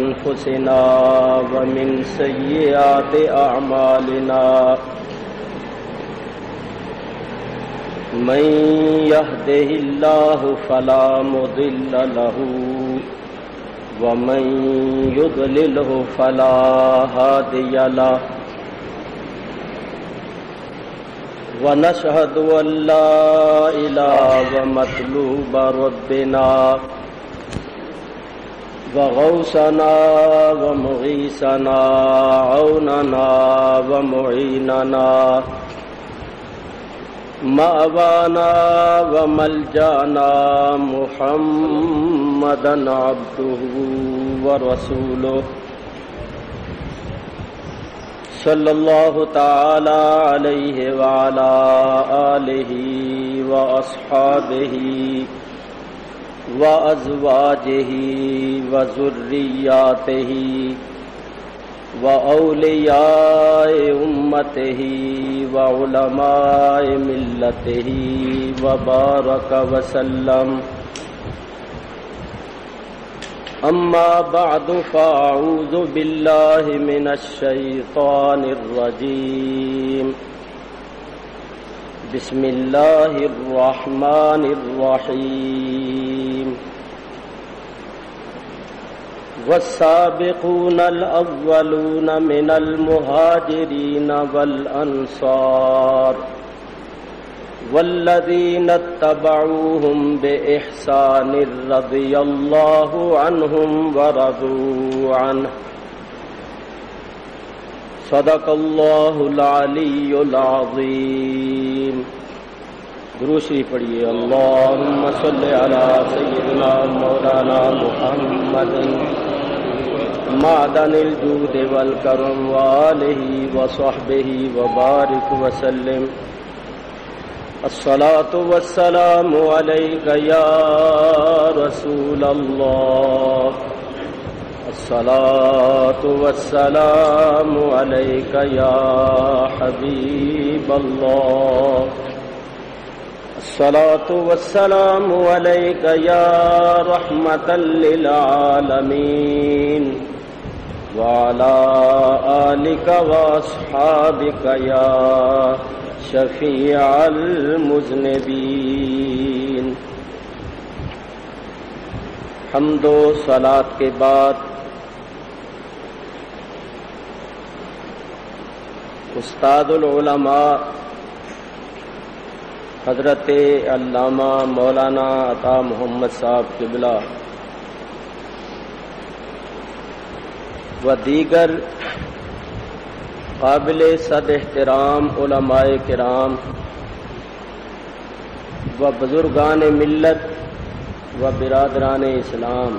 أنفسنا ومن سيئات أعمالنا من يهده الله فلا مضل له ومن يضلله فلا هادي له ونشهد أن لا إله ومطلوب ربنا وغوثنا ومغيثنا عوننا ومعيننا مأوانا وملجانا محمدا عبده ورسوله صلی اللہ تعالی علیہ وعلى آلہ وأصحابہ وأزواجہ وذریاتہ وأولیاء امتہ وعلماء ملتہ وبارک وسلم اما بعد فاعوذ باللہ من الشیطان الرجیم بسم اللہ الرحمن الرحیم والسابقون الاولون من المہاجرین والانصار والذین اتبعوهم بإحسان رضی اللہ عنہم ورضوا عنہ صدق اللہ العلی العظیم. درود شریف پڑھیے. اللہم صلی علی سیدنا مولانا محمد معدن الجود والکرم وآلہ وصحبہ وبارک وسلم. الصلاة والسلام علیک یا رسول اللہ. الصلاة والسلام علیک یا حبیب اللہ. الصلاة والسلام علیک یا رحمة للعالمین وعلى آلک واصحابک یا شفیع المذنبین. حمد و صلاۃ کے بعد استاد العلماء حضرت علامہ مولانا عطا محمد صاحب قبلہ و دیگر قابل صد احترام علماء کرام و بزرگان ملت و برادران اسلام،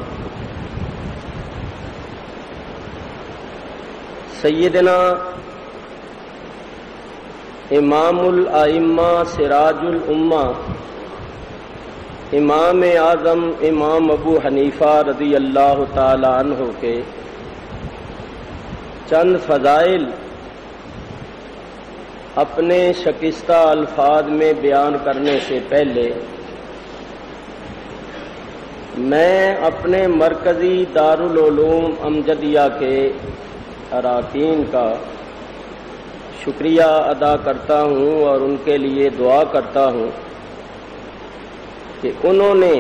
سیدنا امام الائمہ سراج الامہ امام اعظم امام ابو حنیفہ رضی اللہ تعالی عنہ کے چند فضائل اپنے شکستہ الفاظ میں بیان کرنے سے پہلے میں اپنے مرکزی دارالعلوم امجدیہ کے اراکین کا شکریہ ادا کرتا ہوں اور ان کے لیے دعا کرتا ہوں کہ انہوں نے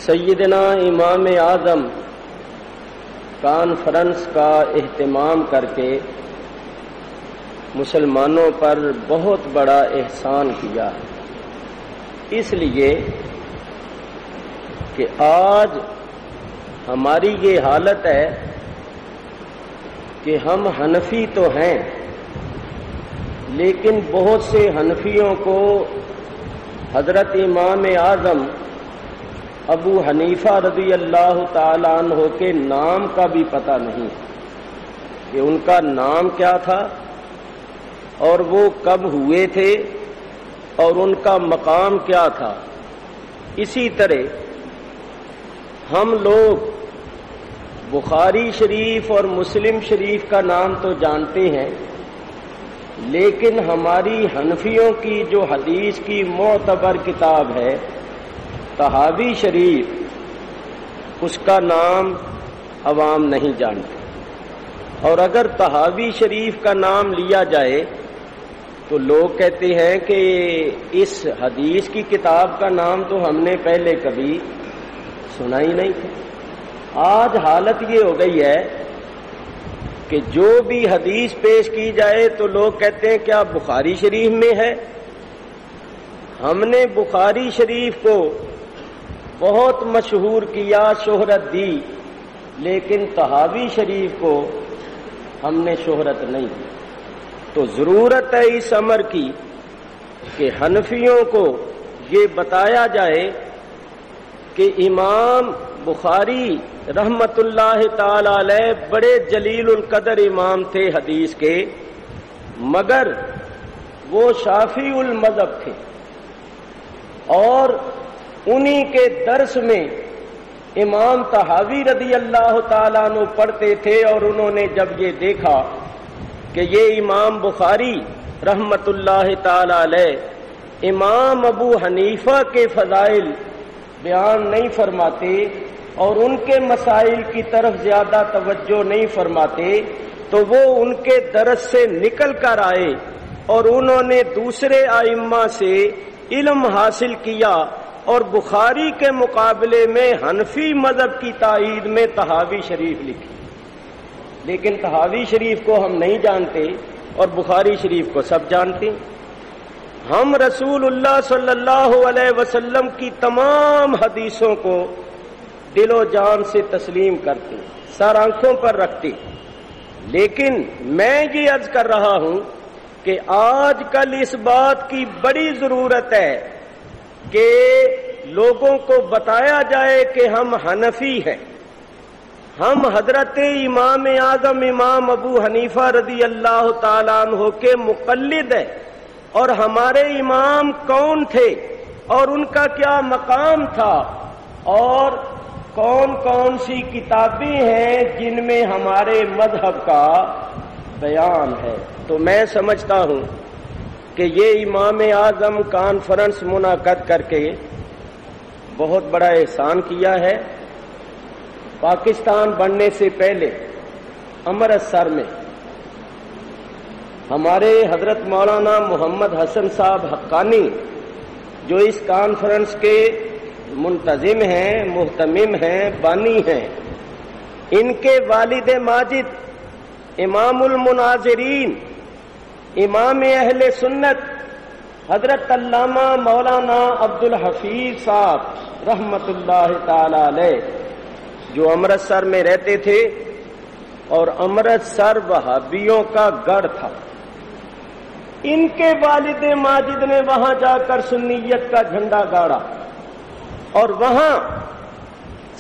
سیدنا امام اعظم کانفرنس کا اہتمام کر کے مسلمانوں پر بہت بڑا احسان کیا ہے. اس لیے کہ آج ہماری یہ حالت ہے کہ ہم حنفی تو ہیں لیکن بہت سے حنفیوں کو حضرت امام اعظم ابو حنیفہ رضی اللہ تعالی عنہ کے نام کا بھی پتہ نہیں کہ ان کا نام کیا تھا اور وہ کب ہوئے تھے اور ان کا مقام کیا تھا. اسی طرح ہم لوگ بخاری شریف اور مسلم شریف کا نام تو جانتے ہیں لیکن ہماری حنفیوں کی جو حدیث کی معتبر کتاب ہے طحاوی شریف اس کا نام عوام نہیں جانتے، اور اگر طحاوی شریف کا نام لیا جائے تو لوگ کہتے ہیں کہ اس حدیث کی کتاب کا نام تو ہم نے پہلے کبھی سنا ہی نہیں تھا۔ آج حالت یہ ہو گئی ہے کہ جو بھی حدیث پیش کی جائے تو لوگ کہتے ہیں کیا بخاری شریف میں ہے؟ ہم نے بخاری شریف کو بہت مشہور کیا، شہرت دی، لیکن طحاوی شریف کو ہم نے شہرت نہیں دی۔ تو ضرورت ہے اس امر کی کہ حنفیوں کو یہ بتایا جائے کہ امام بخاری رحمت اللہ تعالی علیہ بڑے جلیل القدر امام تھے حدیث کے، مگر وہ شافعی المذہب تھے، اور انہی کے درس میں امام طحاوی رضی اللہ تعالیٰ عنہ پڑھتے تھے، اور انہوں نے جب یہ دیکھا کہ یہ امام بخاری رحمت اللہ تعالی علیہ امام ابو حنیفہ کے فضائل بیان نہیں فرماتے اور ان کے مسائل کی طرف زیادہ توجہ نہیں فرماتے، تو وہ ان کے درس سے نکل کر آئے اور انہوں نے دوسرے ائمہ سے علم حاصل کیا، اور بخاری کے مقابلے میں حنفی مذہب کی تائید میں طحاوی شریف لکھی۔ لیکن طحاوی شریف کو ہم نہیں جانتے اور بخاری شریف کو سب جانتے ہیں۔ ہم رسول اللہ صلی اللہ علیہ وسلم کی تمام حدیثوں کو دل و جان سے تسلیم کرتے، سر آنکھوں پر رکھتے، لیکن میں یہ عرض کر رہا ہوں کہ آج کل اس بات کی بڑی ضرورت ہے کہ لوگوں کو بتایا جائے کہ ہم حنفی ہیں، ہم حضرت امام اعظم امام ابو حنیفہ رضی اللہ تعالیٰ عنہ کے مقلد ہیں، اور ہمارے امام کون تھے اور ان کا کیا مقام تھا، اور کون کون سی کتابیں ہیں جن میں ہمارے مذہب کا بیان ہے۔ تو میں سمجھتا ہوں کہ یہ امام اعظم کانفرنس منعقد کر کے بہت بڑا احسان کیا ہے۔ پاکستان بننے سے پہلے امرتسر میں ہمارے حضرت مولانا محمد حسن صاحب حقانی جو اس کانفرنس کے منتظم ہیں، محتمم ہیں، بانی ہیں، ان کے والد ماجد امام المناظرین امام اہل سنت حضرت علامہ مولانا عبدالحفیظ صاحب رحمت اللہ تعالی علیہ جو امرتسر میں رہتے تھے، اور امرتسر وہابیوں کا گڑھ تھا، ان کے والد ماجد نے وہاں جا کر سنیت کا جھنڈا گاڑا، اور وہاں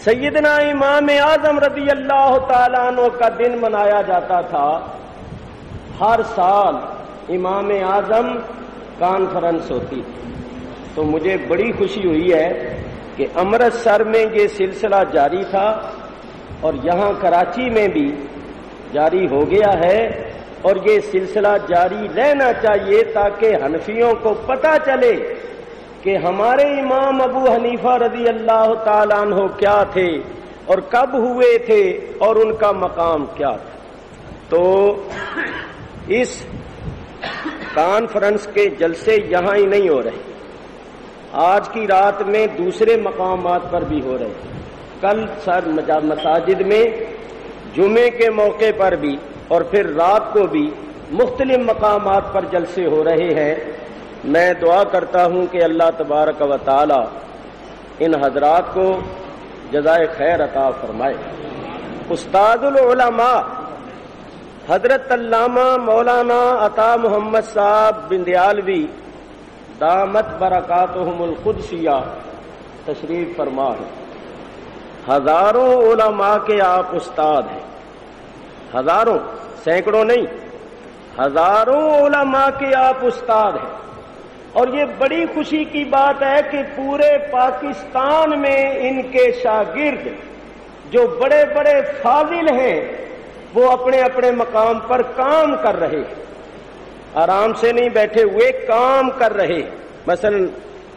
سیدنا امام اعظم رضی اللہ تعالیٰ عنہ کا دن منایا جاتا تھا۔ ہر سال امام اعظم کانفرنس ہوتی تھی، تو مجھے بڑی خوشی ہوئی ہے کہ امرتسر میں یہ سلسلہ جاری تھا، اور یہاں کراچی میں بھی جاری ہو گیا ہے، اور یہ سلسلہ جاری رہنا چاہیے تاکہ حنفیوں کو پتہ چلے کہ ہمارے امام ابو حنیفہ رضی اللہ تعالیٰ عنہ کیا تھے اور کب ہوئے تھے اور ان کا مقام کیا تھا۔ تو اس کانفرنس کے جلسے یہاں ہی نہیں ہو رہے، آج کی رات میں دوسرے مقامات پر بھی ہو رہے، کل سر مساجد میں جمعے کے موقع پر بھی، اور پھر رات کو بھی مختلف مقامات پر جلسے ہو رہے ہیں۔ میں دعا کرتا ہوں کہ اللہ تبارک و تعالی ان حضرات کو جزائے خیر عطا فرمائے۔ استاد العلماء حضرت علامہ مولانا عطا محمد صاحب بندیالوی دامت برکاتہم القدسیہ تشریف فرما ہے۔ ہزاروں علماء کے آپ استاد ہیں، ہزاروں، سینکڑوں نہیں، ہزاروں علماء کے آپ استاد ہیں، اور یہ بڑی خوشی کی بات ہے کہ پورے پاکستان میں ان کے شاگرد جو بڑے بڑے فاضل ہیں وہ اپنے اپنے مقام پر کام کر رہے ہیں، آرام سے نہیں بیٹھے ہوئے، کام کر رہے ہیں۔ مثلا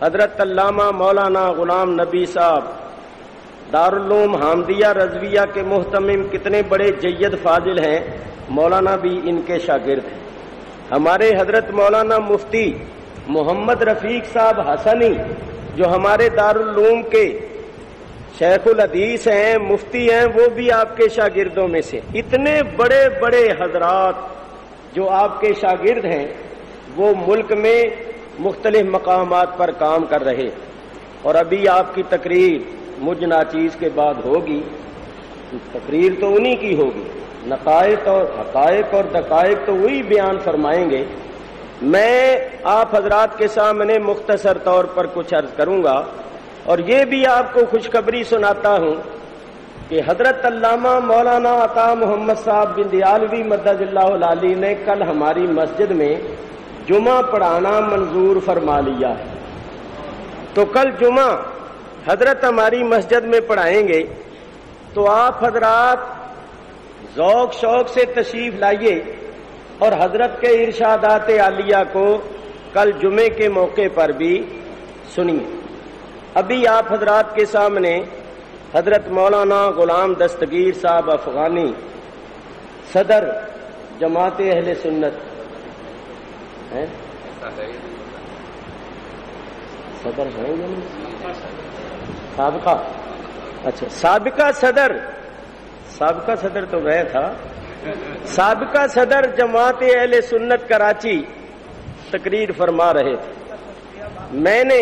حضرت علامہ مولانا غلام نبی صاحب دارالعلوم حامدیہ رضویہ کے محتمم کتنے بڑے جید فاضل ہیں، مولانا بھی ان کے شاگرد ہیں۔ ہمارے حضرت مولانا مفتی محمد رفیق صاحب حسنی جو ہمارے دارالعلوم کے شیخ الحدیث ہیں، مفتی ہیں، وہ بھی آپ کے شاگردوں میں سے۔ اتنے بڑے بڑے حضرات جو آپ کے شاگرد ہیں وہ ملک میں مختلف مقامات پر کام کر رہے، اور ابھی آپ کی تقریر مجھ ناچیز کے بعد ہوگی۔ تقریر تو انہی کی ہوگی، نقائق اور حقائق اور دقائق تو وہی بیان فرمائیں گے۔ میں آپ حضرات کے سامنے مختصر طور پر کچھ عرض کروں گا، اور یہ بھی آپ کو خوشخبری سناتا ہوں کہ حضرت علامہ مولانا عطا محمد صاحب بن دیالوی مدد اللہ العالی نے کل ہماری مسجد میں جمعہ پڑھانا منظور فرما لیا ہے۔ تو کل جمعہ حضرت ہماری مسجد میں پڑھائیں گے، تو آپ حضرات ذوق شوق سے تشریف لائیے اور حضرت کے ارشادات عالیہ کو کل جمعے کے موقع پر بھی سنیے۔ ابھی آپ حضرات کے سامنے حضرت مولانا غلام دستگیر صاحب افغانی صدر جماعت اہل سنت ہیں، صدر ہیں سابقہ، اچھا سابقہ صدر تو گئے تھا، سابقہ صدر جماعت اہل سنت کراچی تقریر فرما رہے تھے۔ میں نے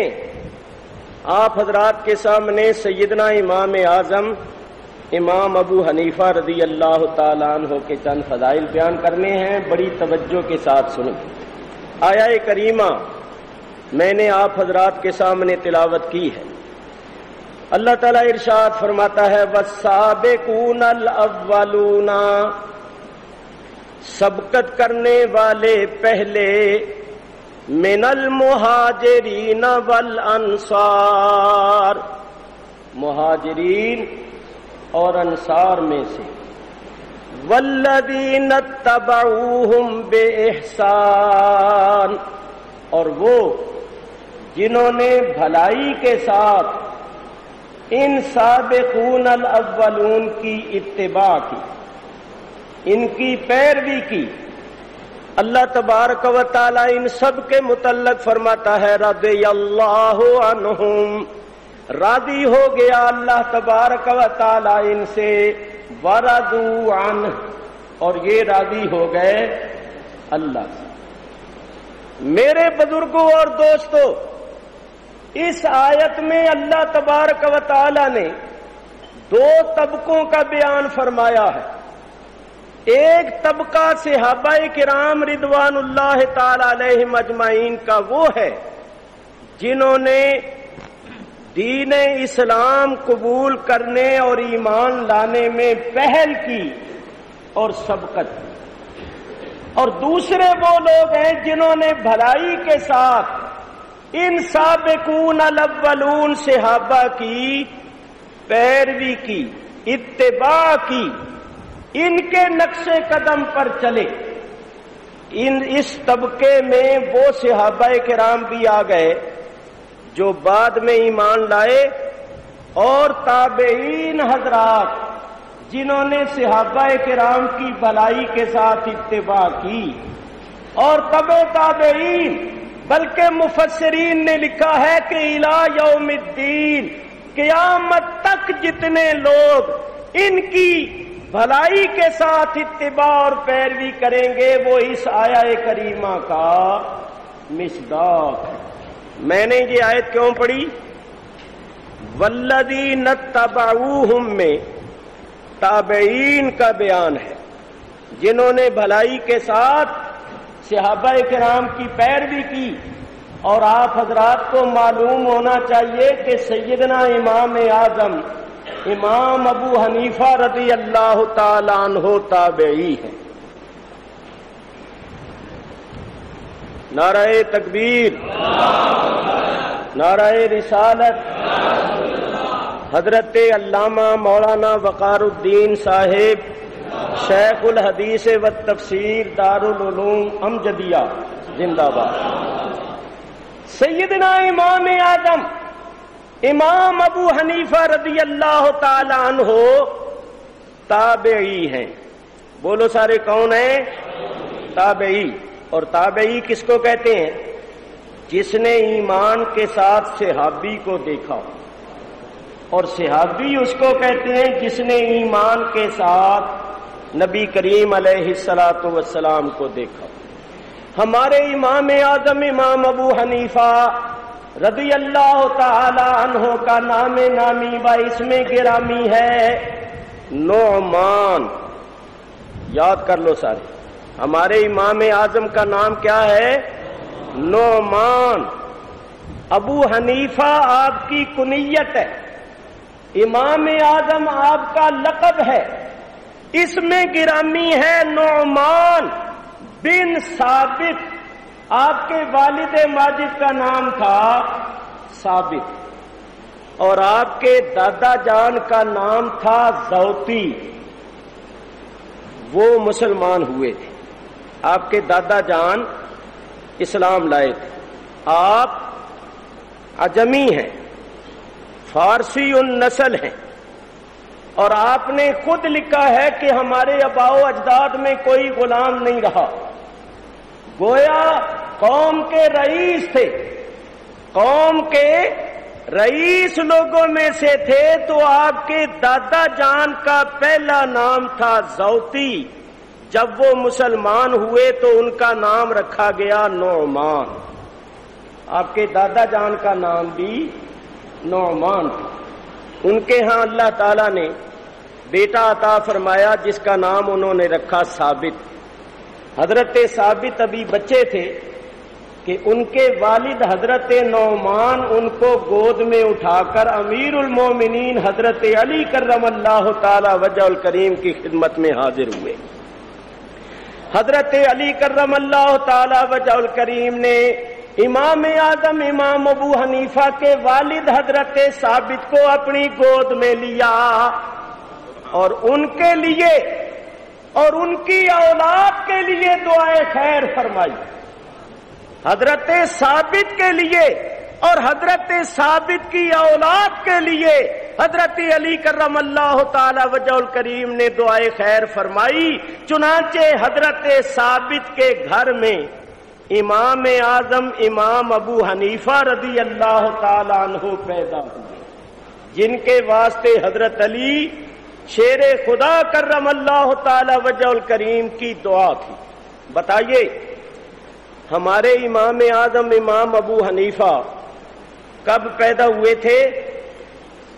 آپ حضرات کے سامنے سیدنا امام اعظم امام ابو حنیفہ رضی اللہ تعالیٰ عنہ کے چند فضائل بیان کرنے ہیں، بڑی توجہ کے ساتھ سنیں۔ آیہ کریمہ میں نے آپ حضرات کے سامنے تلاوت کی ہے۔ اللہ تعالیٰ ارشاد فرماتا ہے والسابقون الاولون، سبقت کرنے والے پہلے، من المہاجرین والانصار، مہاجرین اور انصار میں سے، والذین اتبعوہم بإحسان، اور وہ جنہوں نے بھلائی کے ساتھ ان سابقون الاولون کی اتباع کی، ان کی پیروی کی۔ اللہ تبارک و تعالی ان سب کے متعلق فرماتا ہے رضی اللہ عنہم، راضی ہو گیا اللہ تبارک و تعالی ان سے، ورضوا عنہ، اور یہ راضی ہو گئے اللہ سے۔ میرے بزرگوں اور دوستو، اس آیت میں اللہ تبارک و تعالی نے دو طبقوں کا بیان فرمایا ہے۔ ایک طبقہ صحابہ کرام رضوان اللہ تعالی علیہم اجمعین کا وہ ہے جنہوں نے دین اسلام قبول کرنے اور ایمان لانے میں پہل کی اور سبقت کی، اور دوسرے وہ لوگ ہیں جنہوں نے بھلائی کے ساتھ ان سابقون الاولون صحابہ کی پیروی کی، اتباع کی، ان کے نقش قدم پر چلے۔ اس طبقے میں وہ صحابہ کرام بھی آ گئے جو بعد میں ایمان لائے، اور تابعین حضرات جنہوں نے صحابہ کرام کی بھلائی کے ساتھ اتباع کی، اور تبع تابعین، بلکہ مفسرین نے لکھا ہے کہ الی یوم الدین، قیامت تک جتنے لوگ ان کی بھلائی کے ساتھ اتباع اور پیروی کریں گے وہ اس آیہ کریمہ کا مصداق ہے۔ میں نے یہ آیت کیوں پڑھی؟ والذین اتبعوہم میں تابعین کا بیان ہے، جنہوں نے بھلائی کے ساتھ صحابہ کرام کی پیروی کی۔ اور آپ حضرات کو معلوم ہونا چاہیے کہ سیدنا امام اعظم امام ابو حنیفہ رضی اللہ تعالی عنہ تابعی ہیں۔ نعرہ تکبیر، نعرہ رسالت۔ حضرت علامہ مولانا وقار الدین صاحب شیخ الحدیث و تفسیر دارالعلوم امجدیہ زندہ باد۔ سیدنا امام اعظم امام ابو حنیفہ رضی اللہ تعالی عنہ تابعی ہیں. بولو سارے کون ہیں؟ تابعی. اور تابعی کس کو کہتے ہیں؟ جس نے ایمان کے ساتھ صحابی کو دیکھا. اور صحابی اس کو کہتے ہیں جس نے ایمان کے ساتھ نبی کریم علیہ الصلوۃ والسلام کو دیکھا. ہمارے امام اعظم امام ابو حنیفہ رضی اللہ تعالی عنہ کا نام نامی و اسم گرامی ہے نعمان. یاد کر لو سارے. ہمارے امام اعظم کا نام کیا ہے؟ نعمان. ابو حنیفہ آپ کی کنیت ہے، امام اعظم آپ کا لقب ہے. اسم گرامی ہے نعمان بن ثابت. آپ کے والد ماجد کا نام تھا ثابت اور آپ کے دادا جان کا نام تھا زوتی. وہ مسلمان ہوئے تھے. آپ کے دادا جان اسلام لائے تھے. آپ عجمی ہیں، فارسی النسل ہیں. اور آپ نے خود لکھا ہے کہ ہمارے آباء و اجداد میں کوئی غلام نہیں رہا. گویا قوم کے رئیس تھے، قوم کے رئیس لوگوں میں سے تھے. تو آپ کے دادا جان کا پہلا نام تھا زوتی. جب وہ مسلمان ہوئے تو ان کا نام رکھا گیا نعمان. آپ کے دادا جان کا نام بھی نعمان تھا. ان کے ہاں اللہ تعالیٰ نے بیٹا عطا فرمایا جس کا نام انہوں نے رکھا ثابت. حضرت ثابت ابھی بچے تھے کہ ان کے والد حضرت نعمان ان کو گود میں اٹھا کر امیر المومنین حضرت علی کرم اللہ تعالی وجہ الکریم کی خدمت میں حاضر ہوئے. حضرت علی کرم اللہ تعالی وجہ الکریم نے امام اعظم امام ابو حنیفہ کے والد حضرت ثابت کو اپنی گود میں لیا اور ان کے لیے اور ان کی اولاد کے لیے دعائے خیر فرمائی. حضرت ثابت کے لیے اور حضرت ثابت کی اولاد کے لیے حضرت علی کرم اللہ تعالی وجہ الکریم نے دعائے خیر فرمائی. چنانچہ حضرت ثابت کے گھر میں امام اعظم امام ابو حنیفہ رضی اللہ تعالی عنہ پیدا ہوئے، جن کے واسطے حضرت علی شیر خدا کرم اللہ تعالی وجہ الکریم کی دعا تھی. بتائیے ہمارے امام اعظم امام ابو حنیفہ کب پیدا ہوئے تھے؟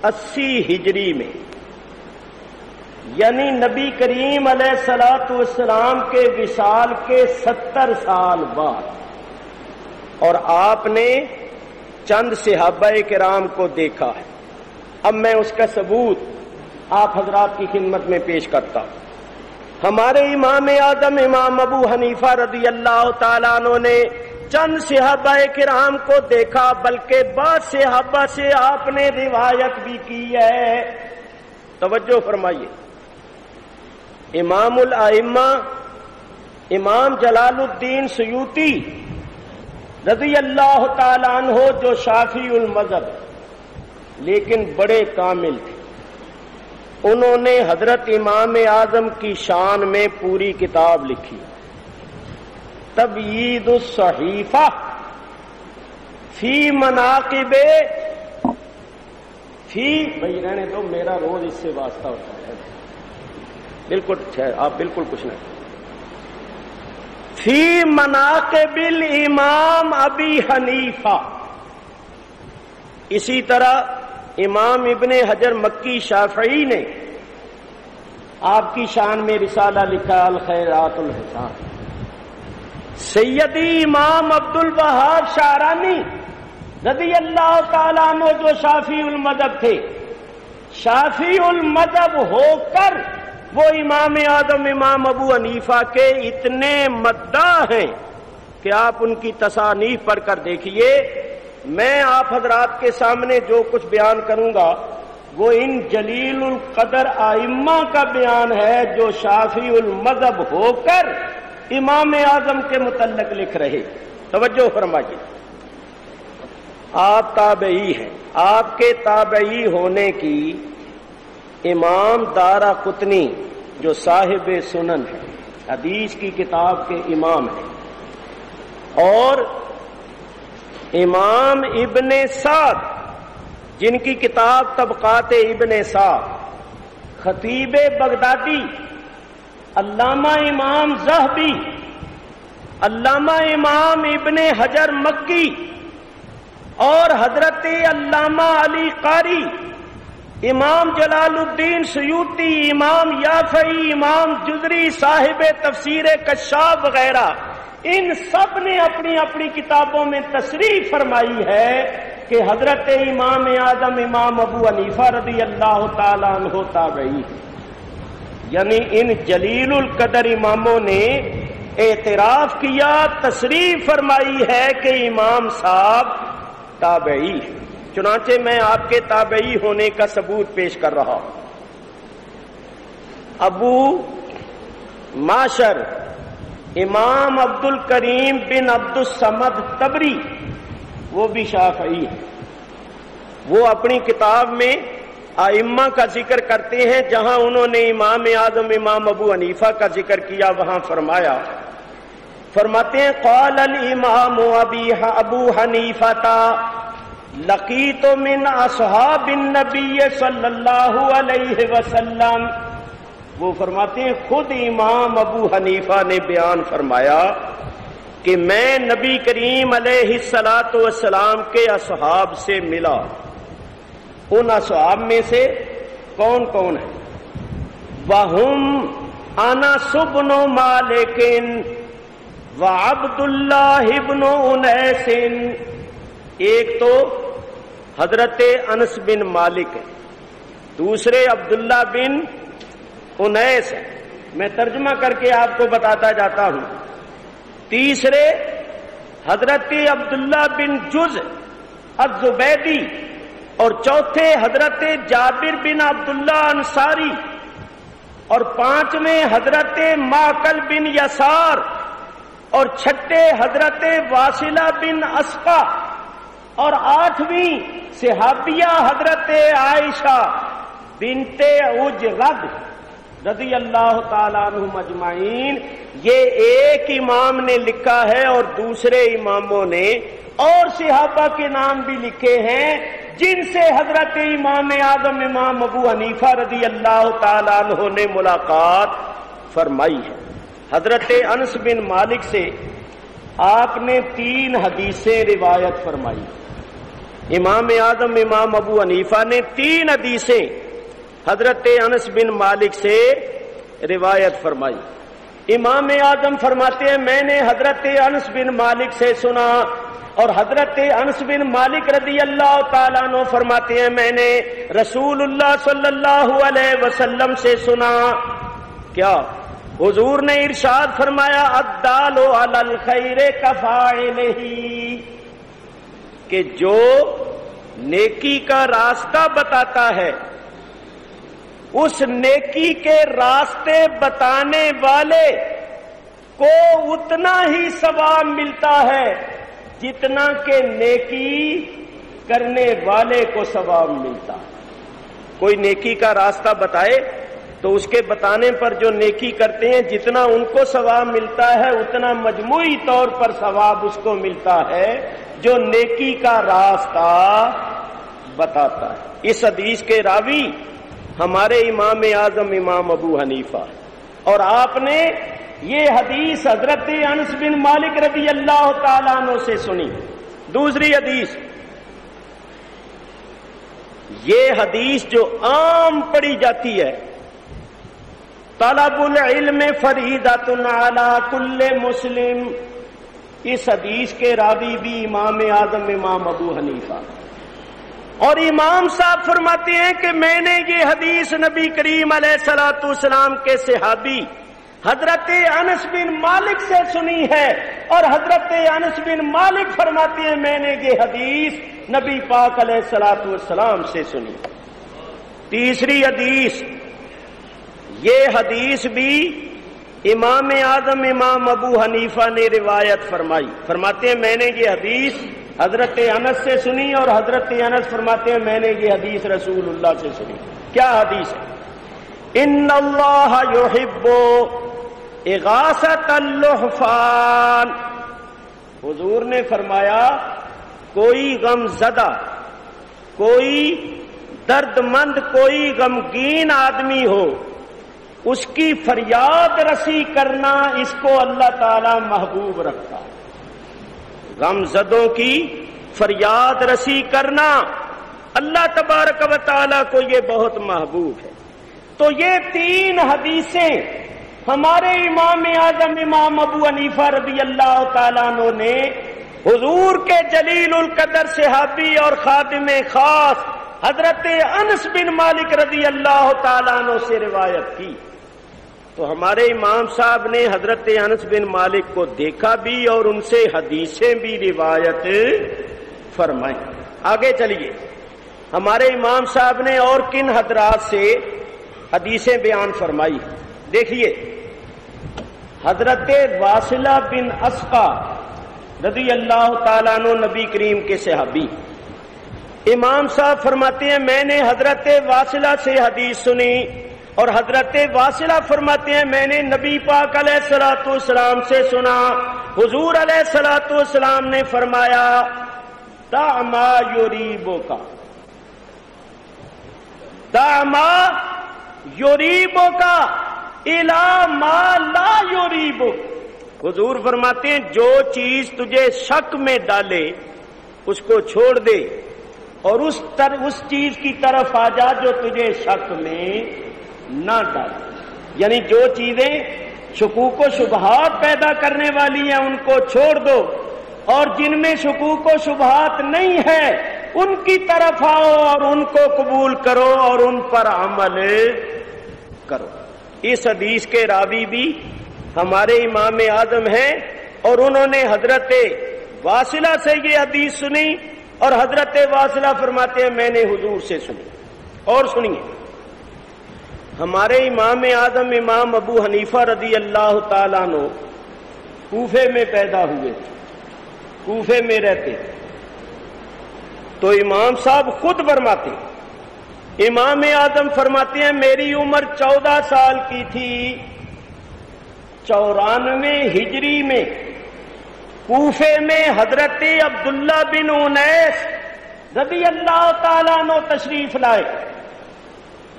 80 ہجری میں، یعنی نبی کریم علیہ الصلوۃ والسلام کے وصال کے 70 سال بعد. اور آپ نے چند صحابہ کرام کو دیکھا ہے. اب میں اس کا ثبوت آپ حضرات کی خدمت میں پیش کرتا ہوں. ہمارے امام اعظم امام ابو حنیفہ رضی اللہ تعالیٰ عنہ نے چند صحابہ کرام کو دیکھا، بلکہ بعض صحابہ سے آپ نے روایت بھی کی ہے. توجہ فرمائیے. امام الائمہ امام جلال الدین سیوطی رضی اللہ تعالیٰ عنہ جو شافعی المذہب لیکن بڑے کامل تھے، انہوں نے حضرت امام اعظم کی شان میں پوری کتاب لکھی، تبیید الصحیفہ فی مناقب فی. بھائی رہنے دو، میرا روز اس سے واسطہ ہوتا ہے. بالکل آپ بالکل کچھ نہیں. فی مناقب الامام ابی حنیفہ. اسی طرح امام ابن حجر مکی شافعی نے آپ کی شان میں رسالہ لکھا الخیرات الحسان. سیدی امام عبد الوہاب شعرانی رضی اللہ تعالیٰ عنہ جو شافعی المذہب تھے، شافعی المذہب ہو کر وہ امام اعظم امام ابو حنیفہ کے اتنے مداح ہیں کہ آپ ان کی تصانیف پڑھ کر دیکھیے. میں آپ حضرات کے سامنے جو کچھ بیان کروں گا وہ ان جلیل القدر ائمہ کا بیان ہے جو شافعی المذہب ہو کر امام اعظم کے متعلق لکھ رہے. توجہ فرمائیے. آپ تابعی ہیں. آپ کے تابعی ہونے کی امام دارقطنی جو صاحب سنن ہے، حدیث کی کتاب کے امام ہیں، اور امام ابن سعد جن کی کتاب طبقات ابن سعد، خطیب بغدادی، علامہ امام ذہبی، علامہ امام ابن حجر مکی اور حضرت علامہ علی قاری، امام جلال الدین سیوطی، امام یافعی، امام جزری صاحب تفسیر کشاف وغیرہ، ان سب نے اپنی اپنی کتابوں میں تصریح فرمائی ہے کہ حضرت امام اعظم امام ابو حنیفہ رضی اللہ تعالیٰ عنہ تابعی ہیں. یعنی ان جلیل القدر اماموں نے اعتراف کیا، تصریح فرمائی ہے کہ امام صاحب تابعی ہیں. چنانچہ میں آپ کے تابعی ہونے کا ثبوت پیش کر رہا ہوں. ابو معشر امام عبد الکریم بن عبد الصمد تبری، وہ بھی شافعی ہیں. وہ اپنی کتاب میں ائمہ کا ذکر کرتے ہیں، جہاں انہوں نے امام اعظم امام ابو حنیفہ کا ذکر کیا وہاں فرماتے ہیں قال الامام ابو حنیفہ لقیت من اصحاب النبی صلی اللہ علیہ وسلم. وہ فرماتے ہیں خود امام ابو حنیفہ نے بیان فرمایا کہ میں نبی کریم علیہ الصلاۃ والسلام کے اصحاب سے ملا. ان اصحاب میں سے کون کون ہے؟ وَهُمْ أَنَسُ بْنُ مَالِكٍ وَعَبْدُ اللَّهِ بْنُ أُنَيْسٍ. ایک تو حضرت انس بن مالک ہے، دوسرے عبداللہ بن انیس ہے. میں ترجمہ کر کے آپ کو بتاتا جاتا ہوں. تیسرے حضرت عبداللہ بن جز الزبیدی، اور چوتھے حضرت جابر بن عبداللہ انصاری، اور پانچویں حضرت معقل بن یسار، اور چھٹے حضرت واصلہ بن اسقا، اور آٹھویں صحابیہ حضرت عائشہ بنت اجرد رضی اللہ تعالیٰ عنہم اجمعین. یہ ایک امام نے لکھا ہے اور دوسرے اماموں نے اور صحابہ کے نام بھی لکھے ہیں جن سے حضرت امام اعظم امام ابو حنیفہ رضی اللہ تعالیٰ عنہ نے ملاقات فرمائی ہے. حضرت انس بن مالک سے آپ نے 3 حدیثیں روایت فرمائی. امام اعظم امام ابو حنیفہ نے 3 حدیثیں حضرت انس بن مالک سے روایت فرمائی. امام اعظم فرماتے ہیں میں نے حضرت انس بن مالک سے سنا، اور حضرت انس بن مالک رضی اللہ تعالیٰ عنہ فرماتے ہیں میں نے رسول اللہ صلی اللہ علیہ وسلم سے سنا. کیا؟ حضور نے ارشاد فرمایا الدال علی الخیر کفاعلہ، کہ جو نیکی کا راستہ بتاتا ہے اس نیکی کے راستے بتانے والے کو اتنا ہی ثواب ملتا ہے جتنا کہ نیکی کرنے والے کو ثواب ملتا ہے. کوئی نیکی کا راستہ بتائے تو اس کے بتانے پر جو نیکی کرتے ہیں جتنا ان کو ثواب ملتا ہے اتنا مجموعی طور پر ثواب اس کو ملتا ہے جو نیکی کا راستہ بتاتا ہے. اس حدیث کے راوی ہمارے امام اعظم امام ابو حنیفہ، اور آپ نے یہ حدیث حضرت انس بن مالک رضی اللہ تعالیٰ عنہ سے سنی. دوسری حدیث، یہ حدیث جو عام پڑھی جاتی ہے طلب العلم فریضۃ علی کل مسلم، اس حدیث کے راوی بھی امام اعظم امام ابو حنیفہ. اور امام صاحب فرماتے ہیں کہ میں نے یہ حدیث نبی کریم علیہ الصلوۃ والسلام کے صحابی حضرت انس بن مالک سے سنی ہے، اور حضرت انس بن مالک فرماتے ہیں میں نے یہ حدیث نبی پاک علیہ الصلوۃ والسلام سے سنی. تیسری حدیث، یہ حدیث بھی امام اعظم امام ابو حنیفہ نے روایت فرمائی. فرماتے ہیں میں نے یہ حدیث حضرت انس سے سنی اور حضرت انس فرماتے ہیں میں نے یہ حدیث رسول اللہ سے سنی. کیا حدیث ہے؟ ان اللہ یحب اغاثۃ اللحفان. حضور نے فرمایا کوئی غم زدہ، کوئی درد مند، کوئی غمگین آدمی ہو، اس کی فریاد رسی کرنا اس کو اللہ تعالی محبوب رکھتا. غم زدوں کی فریاد رسی کرنا اللہ تبارک و تعالی کو یہ بہت محبوب ہے. تو یہ تین حدیثیں ہمارے امام اعظم امام ابو حنیفہ رضی اللہ تعالیٰ عنہ نے حضور کے جلیل القدر صحابی اور خادم خاص حضرت انس بن مالک رضی اللہ تعالیٰ عنہ سے روایت کی. تو ہمارے امام صاحب نے حضرت انس بن مالک کو دیکھا بھی اور ان سے حدیثیں بھی روایت فرمائی. آگے چلیے، ہمارے امام صاحب نے اور کن حضرات سے حدیثیں بیان فرمائی. دیکھیے، حضرت واصلہ بن اسقا رضی اللہ تعالیٰ عنہ نبی کریم کے صحابی، امام صاحب فرماتے ہیں میں نے حضرت واصلہ سے حدیث سنی اور حضرت واصلہ فرماتے ہیں میں نے نبی پاک علیہ الصلوۃ والسلام سے سنا. حضور علیہ الصلوۃ والسلام نے فرمایا دع ما یریبک، دع ما یریبک الی ما لا یریبک. حضور فرماتے ہیں جو چیز تجھے شک میں ڈالے اس کو چھوڑ دے اور اس چیز کی طرف آ جا جو تجھے شک میں نہ ڈالے. یعنی جو چیزیں شکوک و شبہات پیدا کرنے والی ہیں ان کو چھوڑ دو، اور جن میں شکوک و شبہات نہیں ہے ان کی طرف آؤ اور ان کو قبول کرو اور ان پر عمل کرو. اس حدیث کے راوی بھی ہمارے امام اعظم ہیں اور انہوں نے حضرت واصلہ سے یہ حدیث سنی اور حضرت واصلہ فرماتے ہیں میں نے حضور سے سنی. اور سنیے، ہمارے امام اعظم امام ابو حنیفہ رضی اللہ تعالیٰ عنہ کوفے میں پیدا ہوئے، کوفے میں رہتے. تو امام صاحب خود فرماتے، امام اعظم فرماتے ہیں میری عمر 14 سال کی تھی 94 ہجری میں کوفے میں حضرت عبداللہ بن انیس رضی اللہ تعالیٰ عنہ تشریف لائے.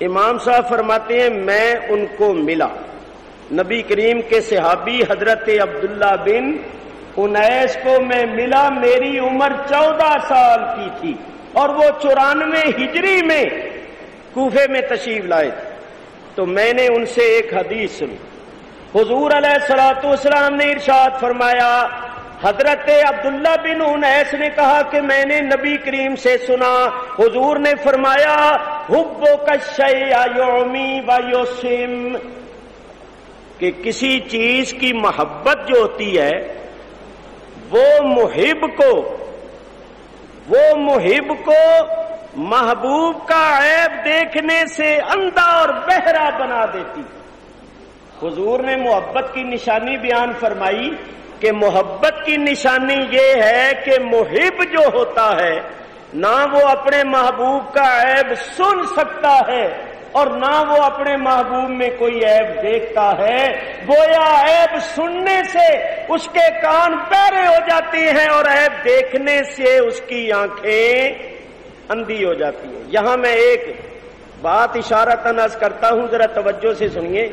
امام صاحب فرماتے ہیں میں ان کو ملا، نبی کریم کے صحابی حضرت عبداللہ بن انیس کو میں ملا. میری عمر 14 سال کی تھی اور وہ 94 ہجری میں کوفے میں تشریف لائے. تو میں نے ان سے ایک حدیث سنی. حضور علیہ الصلوۃ والسلام نے ارشاد فرمایا، حضرت عبداللہ بن انیس نے کہا کہ میں نے نبی کریم سے سنا، حضور نے فرمایا حبک الشیء یعمی و یسم، کہ کسی چیز کی محبت جو ہوتی ہے وہ محب کو محبوب کا عیب دیکھنے سے اندھا اور بہرا بنا دیتی. حضور نے محبت کی نشانی بیان فرمائی کہ محبت کی نشانی یہ ہے کہ محب جو ہوتا ہے نہ وہ اپنے محبوب کا عیب سن سکتا ہے اور نہ وہ اپنے محبوب میں کوئی عیب دیکھتا ہے، گویا عیب سننے سے اس کے کان بہرے ہو جاتے ہیں اور عیب دیکھنے سے اس کی آنکھیں اندھی ہو جاتی ہیں. یہاں میں ایک بات اشارتاً عرض کرتا ہوں، ذرا توجہ سے سنیے.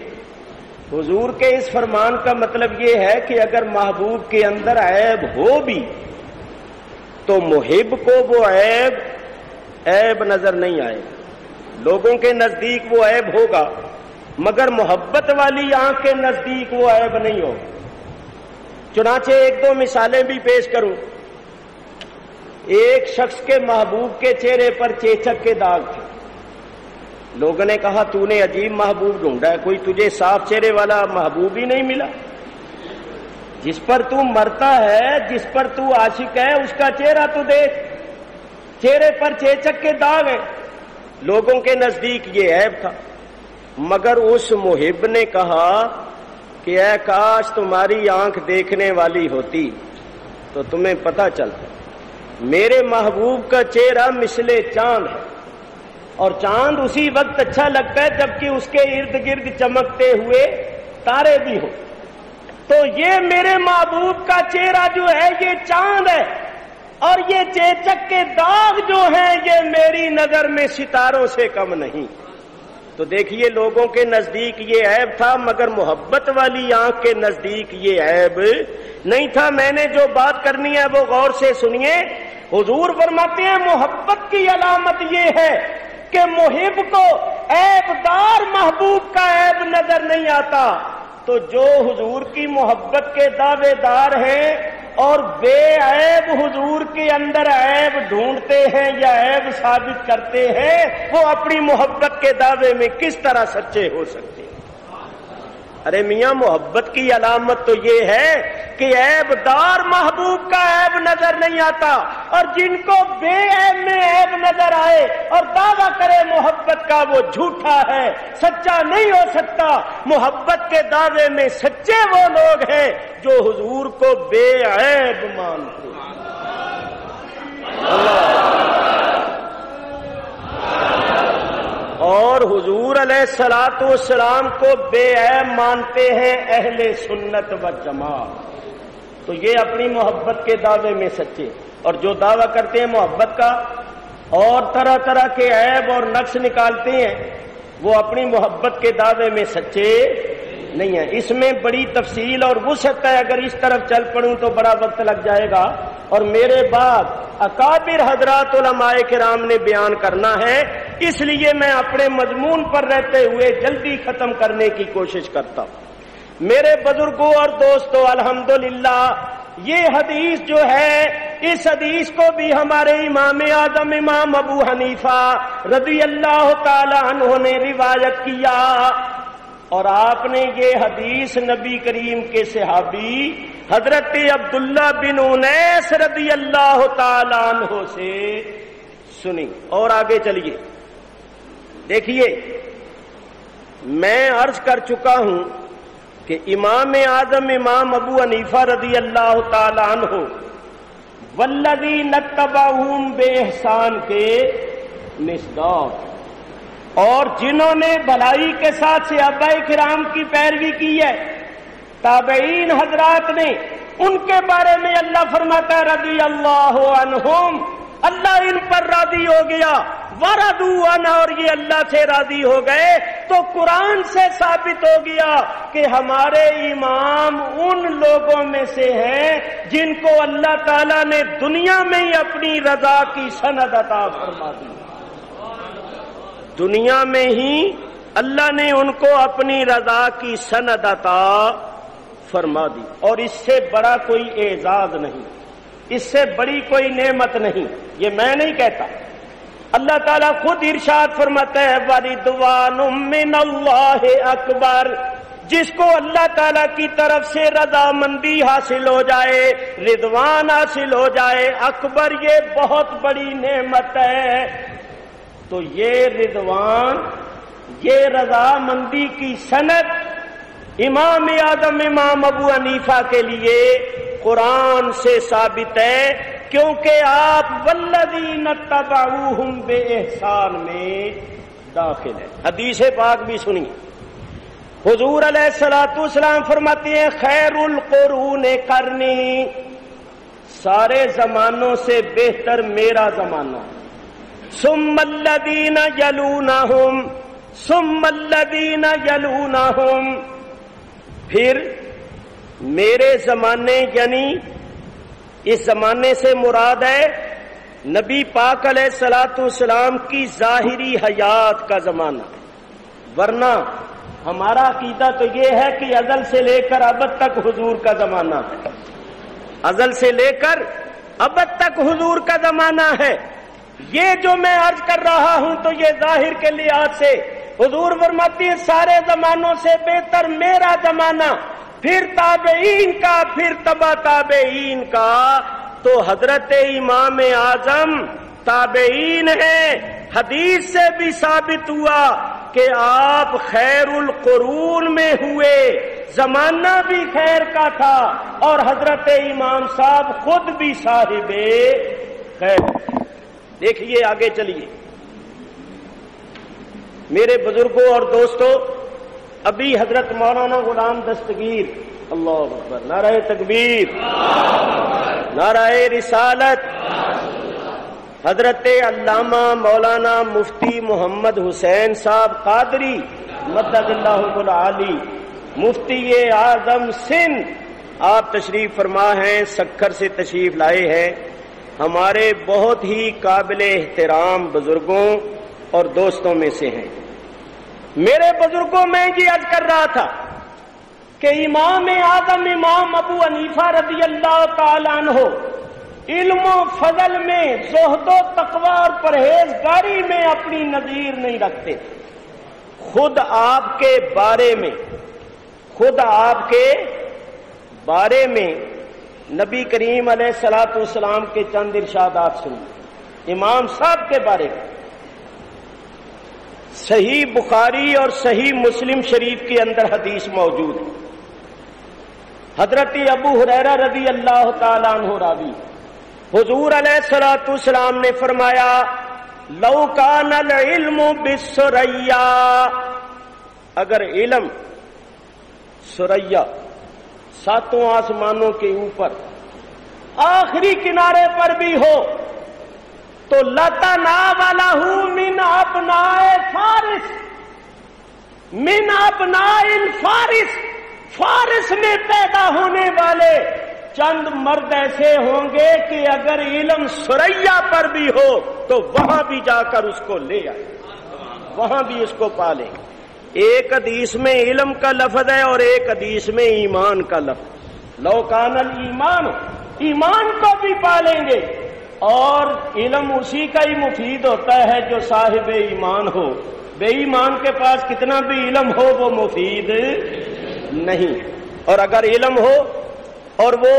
حضور کے اس فرمان کا مطلب یہ ہے کہ اگر محبوب کے اندر عیب ہو بھی تو محب کو وہ عیب نظر نہیں آئے. لوگوں کے نزدیک وہ عیب ہوگا مگر محبت والی آنکھ کے نزدیک وہ عیب نہیں ہوگا. چنانچہ ایک دو مثالیں بھی پیش کروں. ایک شخص کے محبوب کے چہرے پر چیچک کے داغ تھے. لوگوں نے کہا تو نے عجیب محبوب ڈھونڈا ہے، کوئی تجھے صاف چہرے والا محبوب ہی نہیں ملا. جس پر تو مرتا ہے، جس پر تو عاشق ہے، اس کا چہرہ تو دیکھ، چہرے پر چیچک کے داغ ہیں. لوگوں کے نزدیک یہ عیب تھا مگر اس محب نے کہا کہ اے کاش تمہاری آنکھ دیکھنے والی ہوتی تو تمہیں پتہ چلتا. میرے محبوب کا چہرہ مثل چاند ہے، اور چاند اسی وقت اچھا لگتا ہے جبکہ اس کے ارد گرد چمکتے ہوئے تارے بھی ہوں۔ تو یہ میرے محبوب کا چہرہ جو ہے یہ چاند ہے، اور یہ چیچک کے داغ جو ہیں یہ میری نظر میں ستاروں سے کم نہیں۔ تو دیکھیے لوگوں کے نزدیک یہ عیب تھا، مگر محبت والی آنکھ کے نزدیک یہ عیب نہیں تھا۔ میں نے جو بات کرنی ہے وہ غور سے سنیے۔ حضور فرماتے ہیں محبت کی علامت یہ ہے کہ محب کو عیب دار محبوب کا عیب نظر نہیں آتا۔ تو جو حضور کی محبت کے دعوے دار ہیں اور بے عیب حضور کے اندر عیب ڈھونڈتے ہیں یا عیب ثابت کرتے ہیں، وہ اپنی محبت کے دعوے میں کس طرح سچے ہو سکتے ہیں؟ ارے میاں محبت کی علامت تو یہ ہے کہ عیب دار محبوب کا عیب نظر نہیں آتا، اور جن کو بے عیب میں عیب نظر آئے اور دعویٰ کرے محبت کا وہ جھوٹا ہے، سچا نہیں ہو سکتا۔ محبت کے دعوے میں سچے وہ لوگ ہیں جو حضور کو بے عیب مانتے ہیں۔ اور حضور علیہ الصلوۃ والسلام کو بے عیب مانتے ہیں اہل سنت و جماعت۔ تو یہ اپنی محبت کے دعوے میں سچے، اور جو دعویٰ کرتے ہیں محبت کا اور طرح طرح کے عیب اور نقص نکالتے ہیں، وہ اپنی محبت کے دعوے میں سچے نہیں ہیں۔ اس میں بڑی تفصیل اور وسعت ہے، اگر اس طرف چل پڑوں تو بڑا وقت لگ جائے گا، اور میرے بعد اکابر حضرات علماء کرام نے بیان کرنا ہے، اس لیے میں اپنے مضمون پر رہتے ہوئے جلدی ختم کرنے کی کوشش کرتا ہوں۔ میرے بزرگوں اور دوستوں، الحمدللہ یہ حدیث جو ہے، اس حدیث کو بھی ہمارے امام اعظم امام ابو حنیفہ رضی اللہ تعالی عنہ نے روایت کیا، اور آپ نے یہ حدیث نبی کریم کے صحابی حضرت عبداللہ بن انیس رضی اللہ تعالی عنہ سے سنی۔ اور آگے چلیے، دیکھیے میں عرض کر چکا ہوں کہ امام اعظم امام ابو حنیفہ رضی اللہ تعالی عنہ والذین اتبعوہم بإحسان کے مصداق، اور جنہوں نے بھلائی کے ساتھ صحابہ کرام کی پیروی کی ہے، تابعین حضرات نے، ان کے بارے میں اللہ فرماتا ہے رضی اللہ عنہم، اللہ ان پر راضی ہو گیا، ورضوا عنہ، اور یہ اللہ سے راضی ہو گئے۔ تو قرآن سے ثابت ہو گیا کہ ہمارے امام ان لوگوں میں سے ہیں جن کو اللہ تعالیٰ نے دنیا میں ہی اپنی رضا کی سند عطا فرما دی۔ دنیا میں ہی اللہ نے ان کو اپنی رضا کی سند عطا فرما دی، اور اس سے بڑا کوئی اعزاز نہیں، اس سے بڑی کوئی نعمت نہیں۔ یہ میں نہیں کہتا، اللہ تعالیٰ خود ارشاد فرماتا ہے وَرِضْوَانٌ مِّنَ اللَّهِ اکبر، جس کو اللہ تعالیٰ کی طرف سے رضامندی حاصل ہو جائے، رضوان حاصل ہو جائے، اکبر یہ بہت بڑی نعمت ہے۔ تو یہ رضوان، یہ رضامندی کی سند امام اعظم امام ابو حنیفہ کے لیے قرآن سے ثابت ہے، کیونکہ آپ والذین اتبعوہم بإحسان میں داخل ہے۔ حدیث پاک بھی سنیے، حضور علیہ الصلوۃ والسلام فرماتے ہیں خیر القرون قرنی، سارے زمانوں سے بہتر میرا زمانہ، ثم الذین یلونہم، ثم الذین یلونہم، پھر میرے زمانے، یعنی اس زمانے سے مراد ہے نبی پاک علیہ الصلوۃ والسلام کی ظاہری حیات کا زمانہ، ورنہ ہمارا عقیدہ تو یہ ہے کہ ازل سے لے کر ابد تک حضور کا زمانہ ہے، ازل سے لے کر ابد تک حضور کا زمانہ ہے۔ یہ جو میں عرض کر رہا ہوں تو یہ ظاہر کے لحاظ سے، حضور فرماتی ہے سارے زمانوں سے بہتر میرا زمانہ، پھر تابعین کا، پھر تبع تابعین کا۔ تو حضرت امام اعظم تابعین ہیں، حدیث سے بھی ثابت ہوا کہ آپ خیر القرون میں ہوئے، زمانہ بھی خیر کا تھا، اور حضرت امام صاحب خود بھی صاحب خیر دیکھیے آگے چلیے میرے بزرگوں اور دوستوں، ابھی حضرت مولانا غلام دستگیر، اللہ اکبر، نعرہ تکبیر، نعرہ رسالت، حضرت علامہ مولانا مفتی محمد حسین صاحب قادری مدد اللہ العالی، مفتی اعظم سندھ، آپ تشریف فرما ہیں، سکھر سے تشریف لائے ہیں، ہمارے بہت ہی قابل احترام بزرگوں اور دوستوں میں سے ہیں۔ میرے بزرگوں میں یہ عرض کر رہا تھا کہ امام اعظم امام ابو حنیفہ رضی اللہ تعالیٰ عنہ علم و فضل میں، زہد و تقوی اور پرہیزگاری میں اپنی نظیر نہیں رکھتے تھے۔ خود آپ کے بارے میں نبی کریم علیہ الصلوۃ والسلام کے چند ارشادات سنیے امام صاحب کے بارے میں۔ صحیح بخاری اور صحیح مسلم شریف کے اندر حدیث موجود ہے، حضرت ابو ہریرہ رضی اللہ تعالیٰ عنہ راوی، حضور علیہ الصلوۃ والسلام نے فرمایا لو کان العلم بالثریا، اگر علم ثریا ساتوں آسمانوں کے اوپر آخری کنارے پر بھی ہو تو لتناولہ من ابناء فارس، من ابناء الفارس، فارس میں پیدا ہونے والے چند مرد ایسے ہوں گے کہ اگر علم ثریا پر بھی ہو تو وہاں بھی جا کر اس کو لے آئے، وہاں بھی اس کو پالیں۔ ایک حدیث میں علم کا لفظ ہے اور ایک حدیث میں ایمان کا لفظ، لو کان الایمان، ایمان کو بھی پالیں گے، اور علم اسی کا ہی مفید ہوتا ہے جو صاحب ایمان ہو، بے ایمان کے پاس کتنا بھی علم ہو وہ مفید نہیں۔ اور اگر علم ہو اور وہ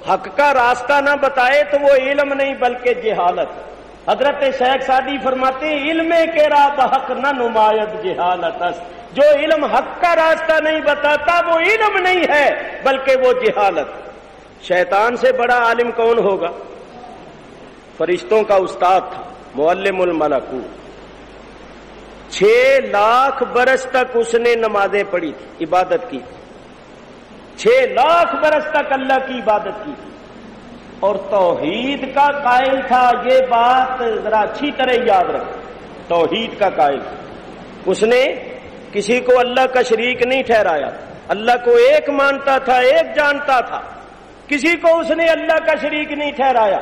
حق کا راستہ نہ بتائے تو وہ علم نہیں بلکہ جہالت۔ حضرت شیخ سعدی فرماتے ہیں علم کے راہ بحق نہ نماید جہالت است، جو علم حق کا راستہ نہیں بتاتا وہ علم نہیں ہے بلکہ وہ جہالت۔ شیطان سے بڑا عالم کون ہوگا؟ فرشتوں کا استاد تھا، معلم الملکوت۔ 6 لاکھ برس تک اس نے نمازیں پڑھی تھی، عبادت کی تھی، 6 لاکھ برس تک اللہ کی عبادت کی تھی، اور توحید کا قائل تھا۔ یہ بات ذرا اچھی طرح یاد رکھ، توحید کا قائل تھا۔ اس نے کسی کو اللہ کا شریک نہیں ٹھہرایا، اللہ کو ایک مانتا تھا، ایک جانتا تھا، کسی کو اس نے اللہ کا شریک نہیں ٹھہرایا۔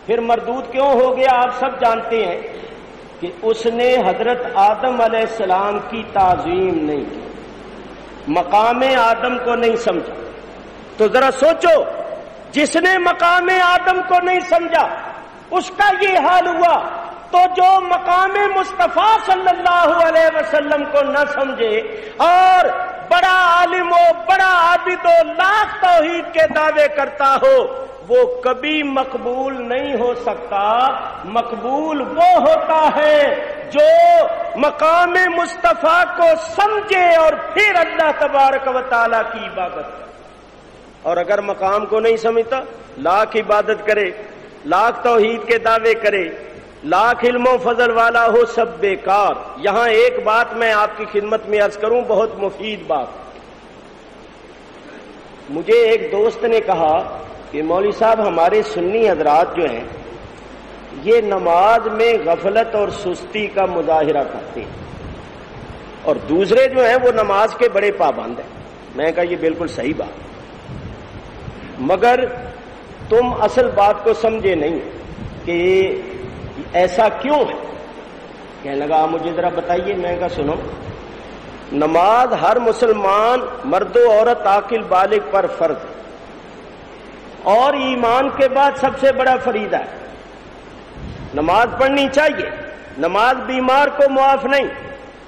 پھر مردود کیوں ہو گیا آپ سب جانتے ہیں کہ اس نے حضرت آدم علیہ السلام کی تعظیم نہیں کی، مقام آدم کو نہیں سمجھا۔ تو ذرا سوچو، جس نے مقام آدم کو نہیں سمجھا اس کا یہ حال ہوا، تو جو مقام مصطفیٰ صلی اللہ علیہ وسلم کو نہ سمجھے اور بڑا عالم ہو، بڑا عابد ہو، لاکھ توحید کے دعوے کرتا ہو، وہ کبھی مقبول نہیں ہو سکتا۔ مقبول وہ ہوتا ہے جو مقام مصطفیٰ کو سمجھے اور پھر اللہ تبارک و تعالیٰ کی عبادت کرے۔ اور اگر مقام کو نہیں سمجھتا، لاکھ عبادت کرے، لاکھ توحید کے دعوے کرے، لاکھ علم و فضل والا ہو، سب بیکار۔ یہاں ایک بات میں آپ کی خدمت میں عرض کروں، بہت مفید بات۔ مجھے ایک دوست نے کہا کہ مولوی صاحب ہمارے سنی حضرات جو ہیں یہ نماز میں غفلت اور سستی کا مظاہرہ کرتے ہیں، اور دوسرے جو ہیں وہ نماز کے بڑے پابند ہیں۔ میں نے کہا یہ بالکل صحیح بات، مگر تم اصل بات کو سمجھے نہیں کہ ایسا کیوں ہے۔ کہنے لگا مجھے ذرا بتائیے۔ میں نے کہا سنو، نماز ہر مسلمان مرد و عورت عاقل بالغ پر فرض ہے، اور ایمان کے بعد سب سے بڑا فریضہ ہے۔ نماز پڑھنی چاہیے۔ نماز بیمار کو معاف نہیں،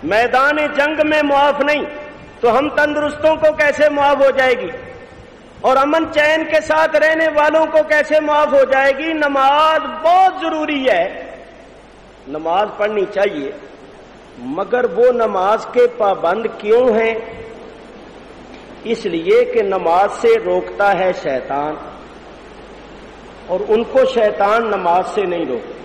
میدان جنگ میں معاف نہیں، تو ہم تندرستوں کو کیسے معاف ہو جائے گی؟ اور امن چین کے ساتھ رہنے والوں کو کیسے معاف ہو جائے گی؟ نماز بہت ضروری ہے، نماز پڑھنی چاہیے، مگر وہ نماز کے پابند کیوں ہیں؟ اس لیے کہ نماز سے روکتا ہے شیطان۔ اور ان کو شیطان نماز سے نہیں روکتا،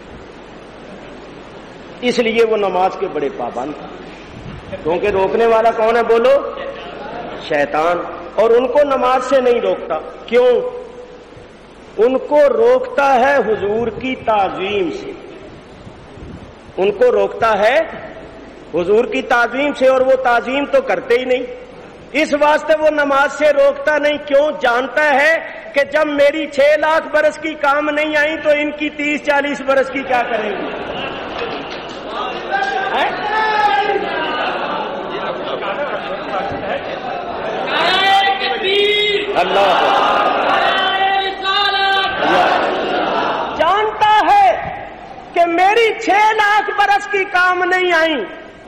اس لیے وہ نماز کے بڑے پابند ہیں، کیونکہ روکنے والا کون ہے بولو؟ شیطان۔ اور ان کو نماز سے نہیں روکتا، کیوں؟ ان کو روکتا ہے حضور کی تعظیم سے، ان کو روکتا ہے حضور کی تعظیم سے، اور وہ تعظیم تو کرتے ہی نہیں، اس واسطے وہ نماز سے روکتا نہیں۔ کیوں؟ جانتا ہے کہ جب میری 6 لاکھ برس کی کام نہیں آئی تو ان کی 30-40 برس کی کیا کریں گے؟ اللہ جانتا ہے کہ میری 6 لاکھ برس کی کام نہیں آئی،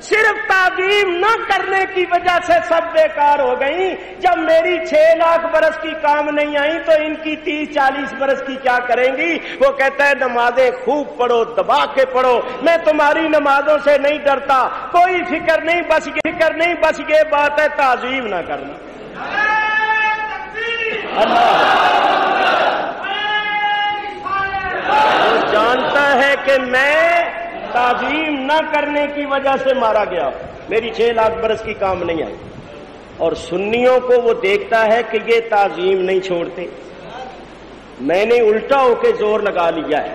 صرف تعظیم نہ کرنے کی وجہ سے سب بیکار ہو گئی۔ جب میری 6 لاکھ برس کی کام نہیں آئی تو ان کی 30-40 برس کی کیا کریں گی؟ وہ کہتا ہے نمازیں خوب پڑھو، دبا کے پڑھو، میں تمہاری نمازوں سے نہیں ڈرتا، کوئی فکر نہیں، بس یہ بات ہے تعظیم نہ کرنا۔ وہ جانتا ہے کہ میں تعظیم نہ کرنے کی وجہ سے مارا گیا، میری 6 لاکھ برس کی کام نہیں آئی۔ اور سنیوں کو وہ دیکھتا ہے کہ یہ تعظیم نہیں چھوڑتے، میں نے الٹا ہو کے زور لگا لیا ہے،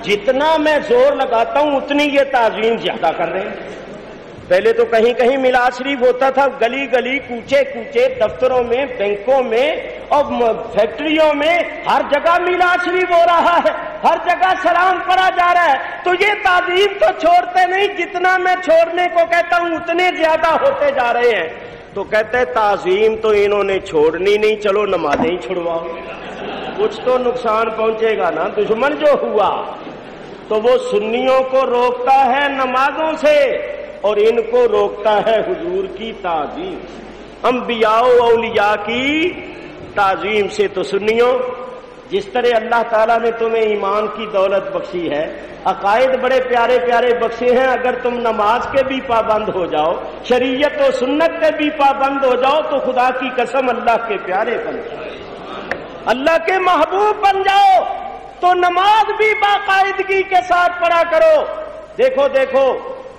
جتنا میں زور لگاتا ہوں اتنی یہ تعظیم زیادہ کر رہے ہیں۔ پہلے تو کہیں کہیں میلاد شریف ہوتا تھا، گلی گلی، کوچے کوچے، دفتروں میں، بینکوں میں اور فیکٹریوں میں ہر جگہ میلاد شریف ہو رہا ہے، ہر جگہ سلام پڑھا جا رہا ہے، تو یہ تعظیم تو چھوڑتے نہیں، جتنا میں چھوڑنے کو کہتا ہوں اتنے زیادہ ہوتے جا رہے ہیں۔ تو کہتے ہیں تعظیم تو انہوں نے چھوڑنی نہیں، چلو نمازیں ہی چھڑواؤ، کچھ تو نقصان پہنچے گا نا، دشمن جو ہوا۔ تو وہ سنیوں کو روکتا ہے نمازوں سے اور ان کو روکتا ہے حضور کی تعظیم، انبیاء و اولیاء کی تعظیم سے۔ تو سنیوں، جس طرح اللہ تعالیٰ نے تمہیں ایمان کی دولت بخشی ہے، عقائد بڑے پیارے پیارے بخشے ہیں، اگر تم نماز کے بھی پابند ہو جاؤ، شریعت و سنت کے بھی پابند ہو جاؤ، تو خدا کی قسم اللہ کے پیارے بن جاؤ، اللہ کے محبوب بن جاؤ، تو نماز بھی باقاعدگی کے ساتھ پڑھا کرو۔ دیکھو دیکھو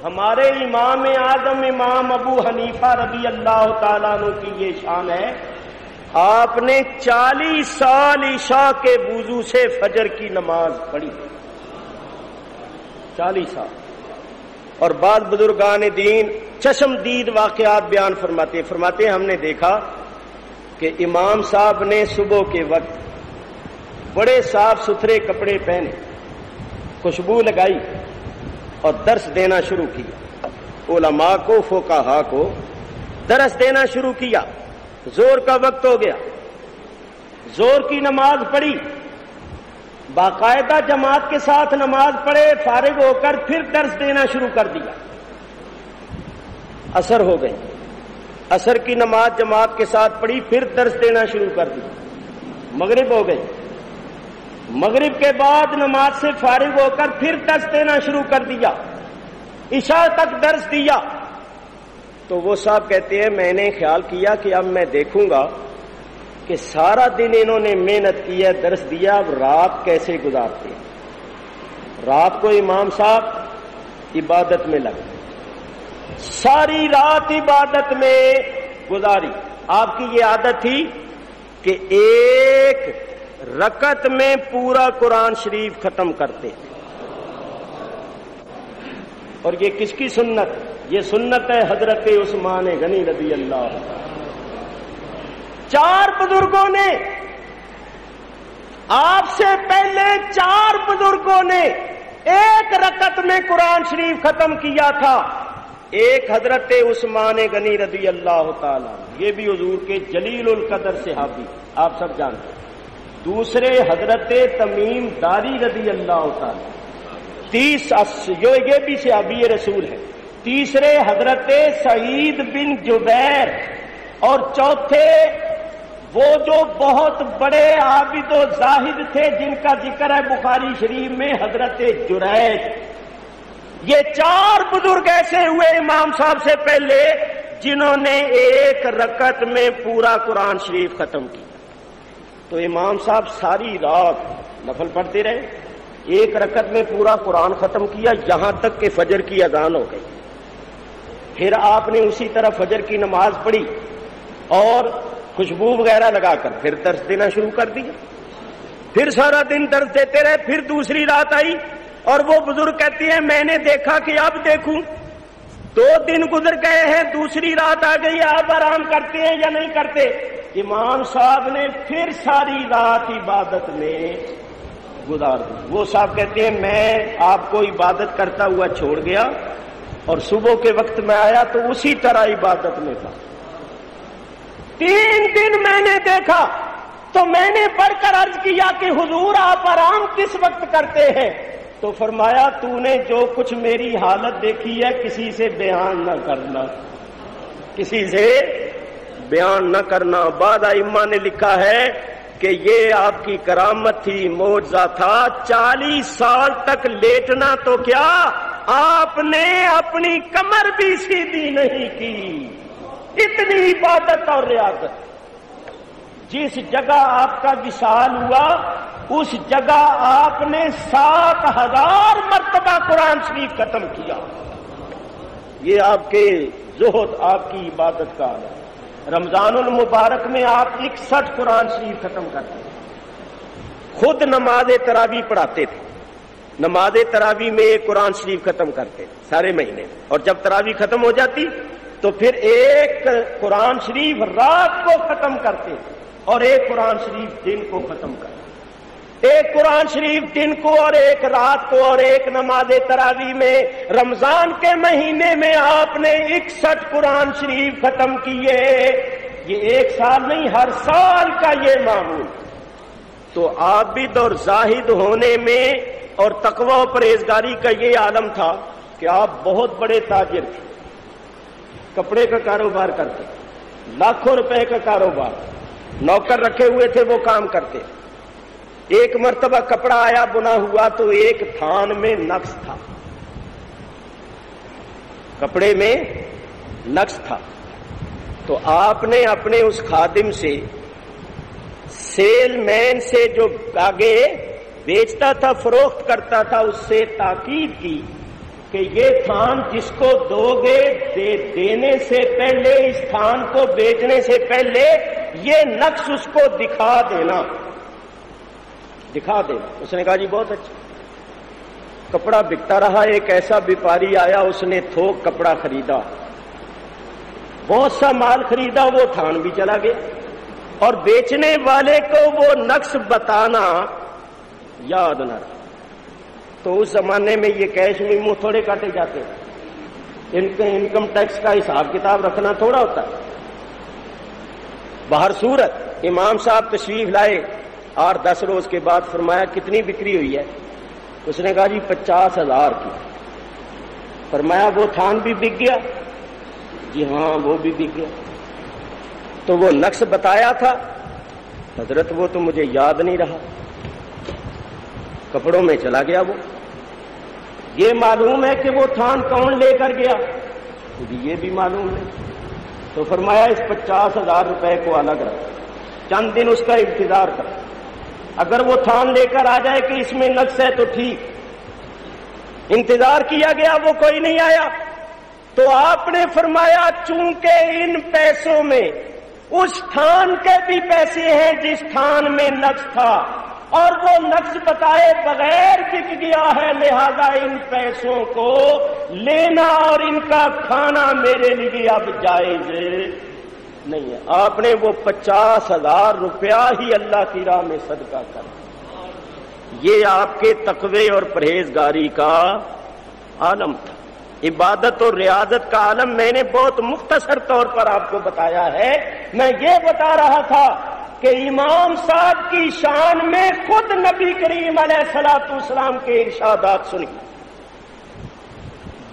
ہمارے امام اعظم امام ابو حنیفہ رضی اللہ تعالیٰ عنہ کی یہ شان ہے، آپ نے 40 سال عشاء کے وضو سے فجر کی نماز پڑھی، 40 سال۔ اور بعض بزرگان دین چشمدید واقعات بیان فرماتے ہم نے دیکھا کہ امام صاحب نے صبح کے وقت بڑے صاف ستھرے کپڑے پہنے، خوشبو لگائی اور درس دینا شروع کیا، علماء کو، فقہا کو درس دینا شروع کیا۔ زور کا وقت ہو گیا، زور کی نماز پڑھی، باقاعدہ جماعت کے ساتھ نماز پڑھے، فارغ ہو کر پھر درس دینا شروع کر دیا۔ عصر ہو گئی، عصر کی نماز جماعت کے ساتھ پڑھی، پھر درس دینا شروع کر دیا۔ مغرب ہو گئی، مغرب کے بعد نماز سے فارغ ہو کر پھر درس دینا شروع کر دیا، عشاء تک درس دیا۔ تو وہ صاحب کہتے ہیں میں نے خیال کیا کہ اب میں دیکھوں گا کہ سارا دن انہوں نے محنت کی ہے، درس دیا، اب رات کیسے گزارتے ہیں۔ رات کو امام صاحب عبادت میں لگے، ساری رات عبادت میں گزاری۔ آپ کی یہ عادت تھی کہ ایک رکعت میں پورا قرآن شریف ختم کرتے، اور یہ کس کی سنت؟ یہ سنت ہے حضرت عثمان غنی رضی اللہ عنہ۔ 4 بزرگوں نے، آپ سے پہلے 4 بزرگوں نے ایک رکعت میں قرآن شریف ختم کیا تھا۔ ایک حضرت عثمان غنی رضی اللہ تعالی، یہ بھی حضور کے جلیل القدر صحابی، آپ سب جانتے ہیں۔ دوسرے حضرت تمیم داری رضی اللہ تعالی، یہ بھی صحابی رسول ہے۔ تیسرے حضرت سعید بن جبیر، اور چوتھے وہ جو بہت بڑے عابد و زاہد تھے جن کا ذکر ہے بخاری شریف میں، حضرت جریج۔ یہ 4 بزرگ ایسے ہوئے امام صاحب سے پہلے جنہوں نے ایک رکعت میں پورا قرآن شریف ختم کیا۔ تو امام صاحب ساری رات نفل پڑھتے رہے. ایک رکعت میں پورا قرآن ختم کیا یہاں تک کہ فجر کی اذان ہو گئی. پھر آپ نے اسی طرح فجر کی نماز پڑھی اور خوشبو وغیرہ لگا کر پھر درس دینا شروع کر دیا. پھر سارا دن درس دیتے رہے. پھر دوسری رات آئی اور وہ بزرگ کہتی ہے میں نے دیکھا کہ اب دیکھوں. 2 دن گزر گئے ہیں, دوسری رات آ گئی, آپ آرام کرتے ہیں یا نہیں کرتے؟ امام صاحب نے پھر ساری رات عبادت میں گزار دی. وہ صاحب کہتے ہیں میں آپ کو عبادت کرتا ہوا چھوڑ گیا اور صبح کے وقت میں آیا تو اسی طرح عبادت میں تھا. 3 دن میں نے دیکھا تو میں نے پڑھ کر عرض کیا کہ حضور آپ آرام کس وقت کرتے ہیں؟ تو فرمایا تو نے جو کچھ میری حالت دیکھی ہے کسی سے بیان نہ کرنا, کسی سے بیان نہ کرنا. بعد ائمہ نے لکھا ہے کہ یہ آپ کی کرامت تھی, معجزہ تھا. 40 سال تک لیٹنا تو کیا, آپ نے اپنی کمر بھی سیدھی نہیں کی. اتنی عبادت اور ریاضت. جس جگہ آپ کا وصال ہوا اس جگہ آپ نے 7000 مرتبہ قرآن شریف ختم کیا. یہ آپ کے زہد, آپ کی عبادت کا عالم. رمضان المبارک میں آپ 61 قرآن شریف ختم کرتے ہیں. خود نماز تراویح پڑھاتے تھے. نماز تراویح میں ایک قرآن شریف ختم کرتے سارے مہینے, اور جب تراویح ختم ہو جاتی تو پھر ایک قرآن شریف رات کو ختم کرتے اور ایک قرآن شریف دن کو ختم کرتے. ایک قرآن شریف دن کو اور ایک رات کو, اور ایک نماز تراویح میں. رمضان کے مہینے میں آپ نے 61 قرآن شریف ختم کیے. یہ ایک سال نہیں, ہر سال کا یہ معمول. تو عابد اور زاہد ہونے میں اور تقوی و پرہیزگاری کا یہ عالم تھا کہ آپ بہت بڑے تاجر تھے. کپڑے کا کاروبار کرتے, لاکھوں روپے کا کاروبار. نوکر رکھے ہوئے تھے, وہ کام کرتے. ایک مرتبہ کپڑا آیا بنا ہوا تو ایک تھان میں نقص تھا, کپڑے میں نقص تھا. تو آپ نے اپنے اس خادم سے, سیل مین سے, جو آگے بیچتا تھا فروخت کرتا تھا, اس سے تاکید کی کہ یہ تھان جس کو دو گے دینے سے پہلے, اس تھان کو بیچنے سے پہلے یہ نقص اس کو دکھا دینا. اس نے کہا جی بہت اچھا. کپڑا بکتا رہا. ایک ایسا بیپاری آیا, اس نے تھوک کپڑا خریدا, بہت سا مال خریدا, وہ تھان بھی چلا گیا. اور بیچنے والے کو وہ نقص بتانا یاد نہ رہا. تو اس زمانے میں یہ کیش میں منہ تھوڑے کاٹے جاتے, انکم ٹیکس کا حساب کتاب رکھنا تھوڑا ہوتا ہے. باہر صورت امام صاحب تشریف لائے, 8-10 روز کے بعد فرمایا کتنی بکری ہوئی ہے؟ اس نے کہا جی 50,000 کی. فرمایا وہ تھان بھی بک گیا؟ جی ہاں وہ بھی بک گیا. تو وہ نقص بتایا تھا؟ حضرت وہ تو مجھے یاد نہیں رہا, کپڑوں میں چلا گیا. وہ یہ معلوم ہے کہ وہ تھان کون لے کر گیا؟ یہ بھی معلوم ہے. تو فرمایا اس 50,000 روپے کو الگ رکھ, چند دن اس کا انتظار کر. اگر وہ تھان لے کر آ جائے کہ اس میں نقص ہے تو ٹھیک. انتظار کیا گیا, وہ کوئی نہیں آیا. تو آپ نے فرمایا چونکہ ان پیسوں میں اس تھان کے بھی پیسے ہیں جس تھان میں نقص تھا, اور وہ نقص بتائے بغیر بک گیا ہے, لہذا ان پیسوں کو لینا اور ان کا کھانا میرے لیے اب جائز نہیں ہے. آپ نے وہ 50,000 روپیہ ہی اللہ کی راہ میں صدقہ کر. یہ آپ کے تقوی اور پرہیزگاری کا عالم تھا. عبادت اور ریاضت کا عالم میں نے بہت مختصر طور پر آپ کو بتایا ہے. میں یہ بتا رہا تھا کہ امام صاحب کی شان میں خود نبی کریم علیہ الصلوۃ والسلام کے ارشادات سنیے.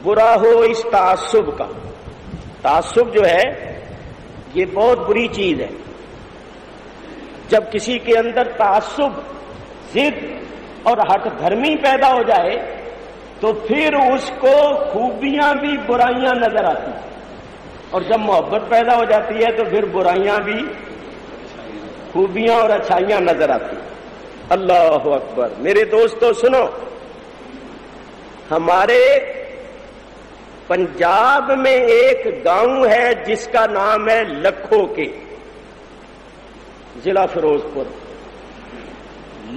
برا ہو اس تعصب کا. تعصب جو ہے یہ بہت بری چیز ہے. جب کسی کے اندر تعصب, ضد اور ہٹ دھرمی پیدا ہو جائے تو پھر اس کو خوبیاں بھی برائیاں نظر آتی ہیں, اور جب محبت پیدا ہو جاتی ہے تو پھر برائیاں بھی خوبیاں اور اچھائیاں نظر آتی ہیں. اللہ اکبر. میرے دوستو سنو، ہمارے پنجاب میں ایک گاؤں ہے جس کا نام ہے لکھو کے، ضلع فیروز پور.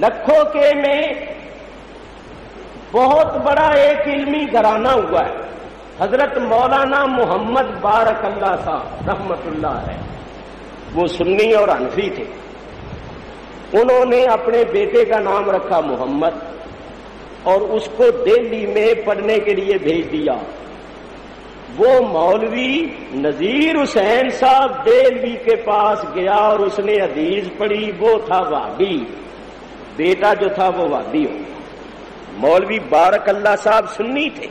لکھو کے میں بہت بڑا ایک علمی گھرانہ ہوا ہے. حضرت مولانا محمد بارک اللہ صاحب رحمت اللہ ہے، وہ سنی اور حنفی تھے. انہوں نے اپنے بیٹے کا نام رکھا محمد اور اس کو دہلی میں پڑھنے کے لیے بھیج دیا. وہ مولوی نذیر حسین صاحب دہلی کے پاس گیا اور اس نے حدیث پڑھی. وہ تھا وہابی، بیٹا جو تھا وہ وہابی ہو. مولوی بارک اللہ صاحب سنی تھے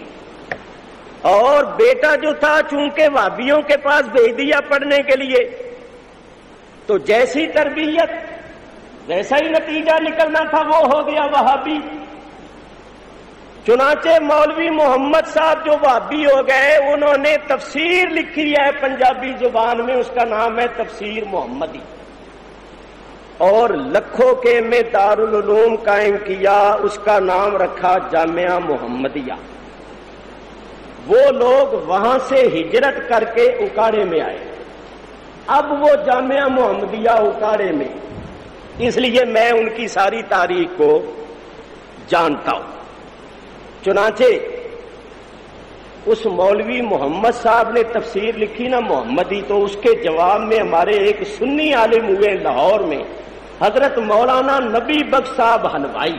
اور بیٹا جو تھا چونکہ وہابیوں کے پاس بھیج دیا پڑھنے کے لیے، تو جیسی تربیت ویسا ہی نتیجہ نکلنا تھا، وہ ہو گیا وہابی. چنانچہ مولوی محمد صاحب جو وہابی ہو گئے، انہوں نے تفسیر لکھی ہے پنجابی زبان میں، اس کا نام ہے تفسیر محمدی. اور لکھو کے میں دارالعلوم قائم کیا، اس کا نام رکھا جامعہ محمدیہ. وہ لوگ وہاں سے ہجرت کر کے اکاڑے میں آئے. اب وہ جامعہ محمدیہ اکاڑے میں، اس لیے میں ان کی ساری تاریخ کو جانتا ہوں. چنانچہ اس مولوی محمد صاحب نے تفسیر لکھی نا محمدی، تو اس کے جواب میں ہمارے ایک سنی عالم ہوئے لاہور میں، حضرت مولانا نبی بخش صاحب حلوائی.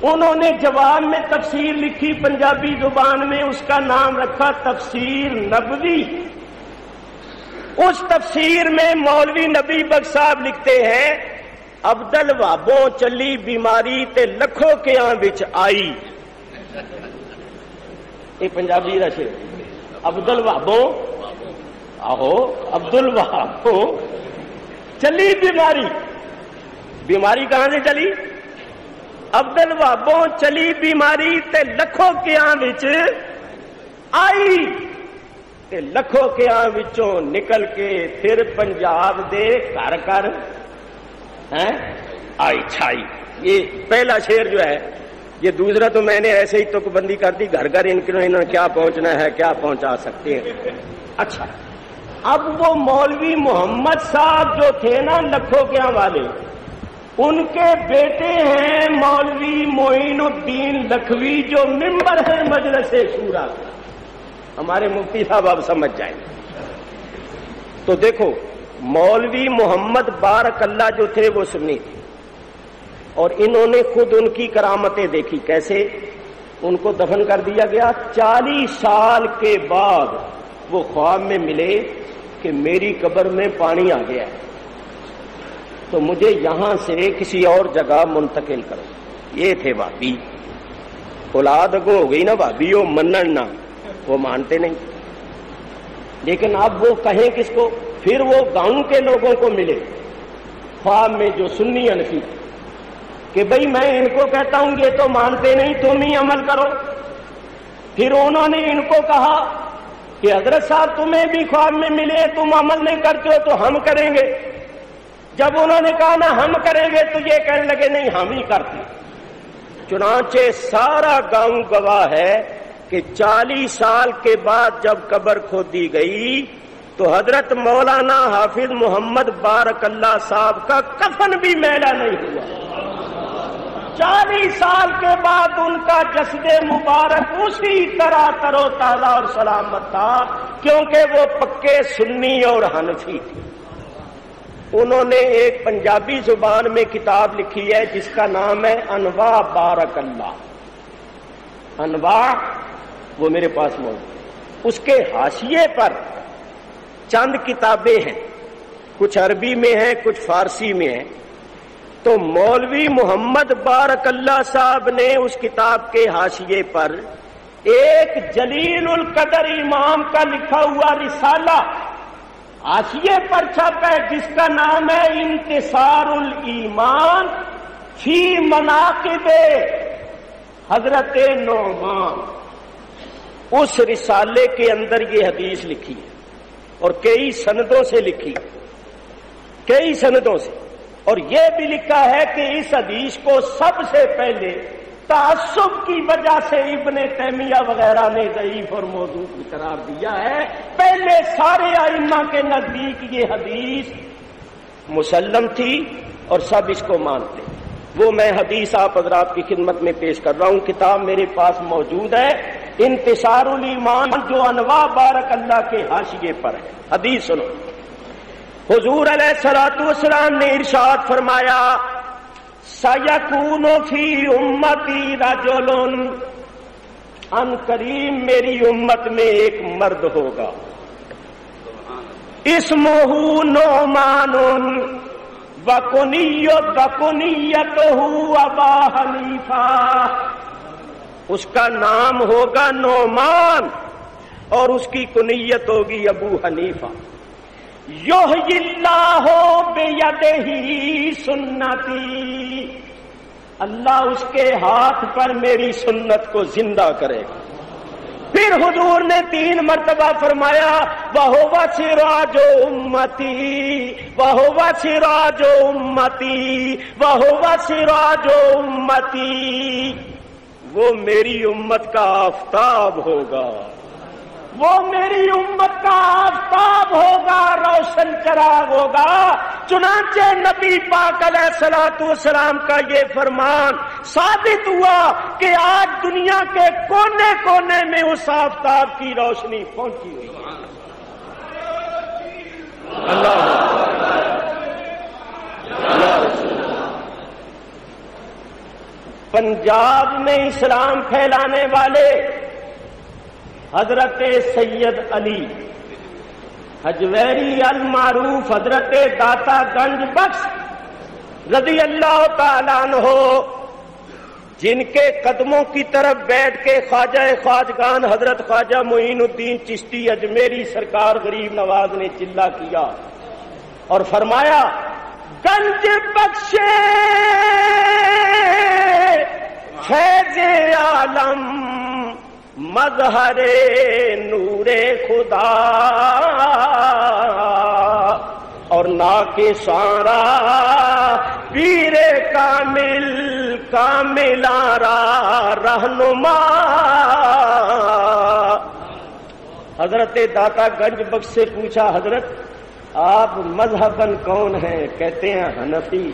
انہوں نے جواب میں تفسیر لکھی پنجابی زبان میں، اس کا نام رکھا تفسیر نبوی. اس تفسیر میں مولوی نبی بخش صاحب لکھتے ہیں، ابدل وابوں چلی بیماری تے لکھوں کے آن وچ آئی. یہ پنجابی دا شعر. ابدل وابوں، آہو عبدل وہابوں چلی بیماری. بیماری کہاں سے چلی؟ عبدل وہابوں چلی بیماری تے لکھوں کے آن وچ آئی. کہ لکھوں کے آن وچوں نکل کے پھر پنجاب دے گھر گھر آئی چھائی. یہ پہلا شعر جو ہے، یہ دوسرا تو میں نے ایسے ہی تک بندی کر دی، گھر گھر انہوں نے کیا پہنچنا ہے، کیا پہنچا سکتے ہیں. اچھا، اب وہ مولوی محمد صاحب جو تھے نا لکھوں کے والے، ان کے بیٹے ہیں مولوی معین الدین لکھوی جو ممبر ہے مجلس شورا. ہمارے مفتی صاحب اب سمجھ جائیں. تو دیکھو، مولوی محمد بارک اللہ جو تھے وہ سنی تھے، اور انہوں نے خود ان کی کرامتیں دیکھی. کیسے؟ ان کو دفن کر دیا گیا. 40 سال کے بعد وہ خواب میں ملے کہ میری قبر میں پانی آ گیا ہے، تو مجھے یہاں سے کسی اور جگہ منتقل کرو. یہ تھے وہابی. اولاد کو ہو گئی نا وہابی، وہ منن نہ، وہ مانتے نہیں. لیکن اب وہ کہیں کس کو؟ پھر وہ گاؤں کے لوگوں کو ملے خواب میں جو سنی حنفی، کہ بھئی میں ان کو کہتا ہوں یہ تو مانتے نہیں، تم ہی عمل کرو. پھر انہوں نے ان کو کہا کہ حضرت صاحب تمہیں بھی خواب میں ملے، تم عمل نہیں کرتے ہو تو ہم کریں گے. جب انہوں نے کہا نا ہم کریں گے تو یہ کہنے لگے نہیں ہم ہی کرتے. چنانچہ سارا گاؤں گواہ ہے کہ 40 سال کے بعد جب قبر کھودی گئی تو حضرت مولانا حافظ محمد بارک اللہ صاحب کا کفن بھی میلا نہیں ہوا. 40 سال کے بعد ان کا جسد مبارک اسی طرح تر و تازہ اور سلامت تھا، کیونکہ وہ پکے سنی اور حنفی تھے. انہوں نے ایک پنجابی زبان میں کتاب لکھی ہے جس کا نام ہے انواع بارک اللہ. انواع وہ میرے پاس موجود. اس کے حاشیے پر چند کتابیں ہیں، کچھ عربی میں ہیں کچھ فارسی میں ہیں. تو مولوی محمد بارک اللہ صاحب نے اس کتاب کے حاشیے پر ایک جلیل القدر امام کا لکھا ہوا رسالہ حاشیے پر چھپ ہے جس کا نام ہے انتصار الایمان فی مناقب حضرت نعمان. اس رسالے کے اندر یہ حدیث لکھی ہے اور کئی سندوں سے لکھی، کئی سندوں سے. اور یہ بھی لکھا ہے کہ اس حدیث کو سب سے پہلے تعصب کی وجہ سے ابن تیمیہ وغیرہ نے ضعیف اور موضوع قرار دیا ہے. پہلے سارے ائمہ کے نزدیک یہ حدیث مسلم تھی اور سب اس کو مانتے. وہ میں حدیث آپ حضرات کی خدمت میں پیش کر رہا ہوں. کتاب میرے پاس موجود ہے، انتصار الایمان، جو انواع بارک اللہ کے حاشیے پر ہے. حدیث سنو. حضور علیہ الصلوۃ والسلام نے ارشاد فرمایا سَيَكُونُ فِي أُمَّتِي رَجُلٌ، ان قریب میری امت میں ایک مرد ہوگا، اسمہ نعمان وَكُنِيَّتُهُ أَبَا حنیفہ، اس کا نام ہوگا نعمان اور اس کی کنیت ہوگی ابو حنیفہ. یحیی اللہ بیدہ سنتی، اللہ اس کے ہاتھ پر میری سنت کو زندہ کرے گا. پھر حضور نے 3 مرتبہ فرمایا وَهُوَ سِرَاجُ أُمَّتِي وَهُوَ سِرَاجُ أُمَّتِي وَهُوَ سِرَاجُ أُمَّتِي، وہ میری امت کا آفتاب ہوگا، وہ میری امت کا آفتاب ہوگا، روشن چراغ ہوگا. چنانچہ نبی پاک علیہ الصلوۃ والسلام کا یہ فرمان ثابت ہوا کہ آج دنیا کے کونے کونے میں اس آفتاب کی روشنی پہنچی ہوئی. اللہ پنجاب میں اسلام پھیلانے والے حضرت سید علی حجویری المعروف حضرت داتا گنج بخش رضی اللہ تعالیٰ عنہ، جن کے قدموں کی طرف بیٹھ کے خواجہ خواجگان حضرت خواجہ معین الدین چشتی اجمیری سرکار غریب نواز نے چلہ کیا اور فرمایا گنج بخشے فیض عالم مظہر نور خدا، اور نا کے سارا پیر کامل کامل آرا رہنما. حضرت داتا گنج بخش سے پوچھا حضرت آپ مذہباً کون ہیں؟ کہتے ہیں حنفی.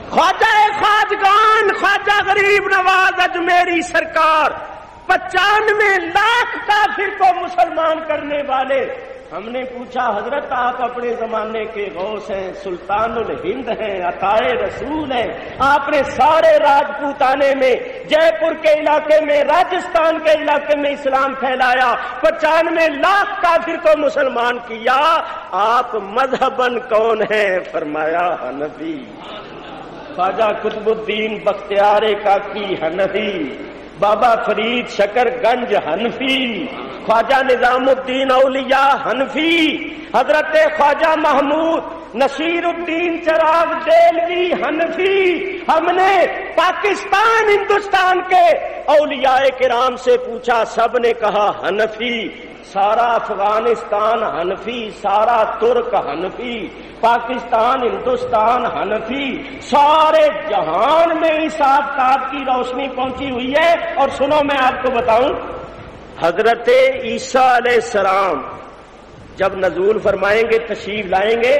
خواجہ خواجگان خواجہ غریب نواز اجمیری سرکار 95 لاکھ کافر کو مسلمان کرنے والے. ہم نے پوچھا حضرت آپ اپنے زمانے کے غوث ہیں، سلطان الہند ہیں، عطائے رسول ہیں، آپ نے سارے راجپوتانے میں، جے پور کے علاقے میں، راجستھان کے علاقے میں اسلام پھیلایا، 95 لاکھ کافر کو مسلمان کیا. آپ مذہباً کون ہیں؟ فرمایا حنفی. خواجہ قطب الدین بختیار کاکی حنفی، بابا فرید شکر گنج حنفی، خواجہ نظام الدین اولیاء حنفی، حضرت خواجہ محمود نصیر الدین چراغ دہلوی حنفی. ہم نے پاکستان ہندوستان کے اولیاء کرام سے پوچھا، سب نے کہا حنفی. سارا افغانستان حنفی، سارا ترک حنفی، پاکستان ہندوستان حنفی، سارے جہان میں اس آفتاب کی روشنی پہنچی ہوئی ہے. اور سنو میں آپ کو بتاؤں، حضرت عیسیٰ علیہ السلام جب نزول فرمائیں گے، تشریف لائیں گے،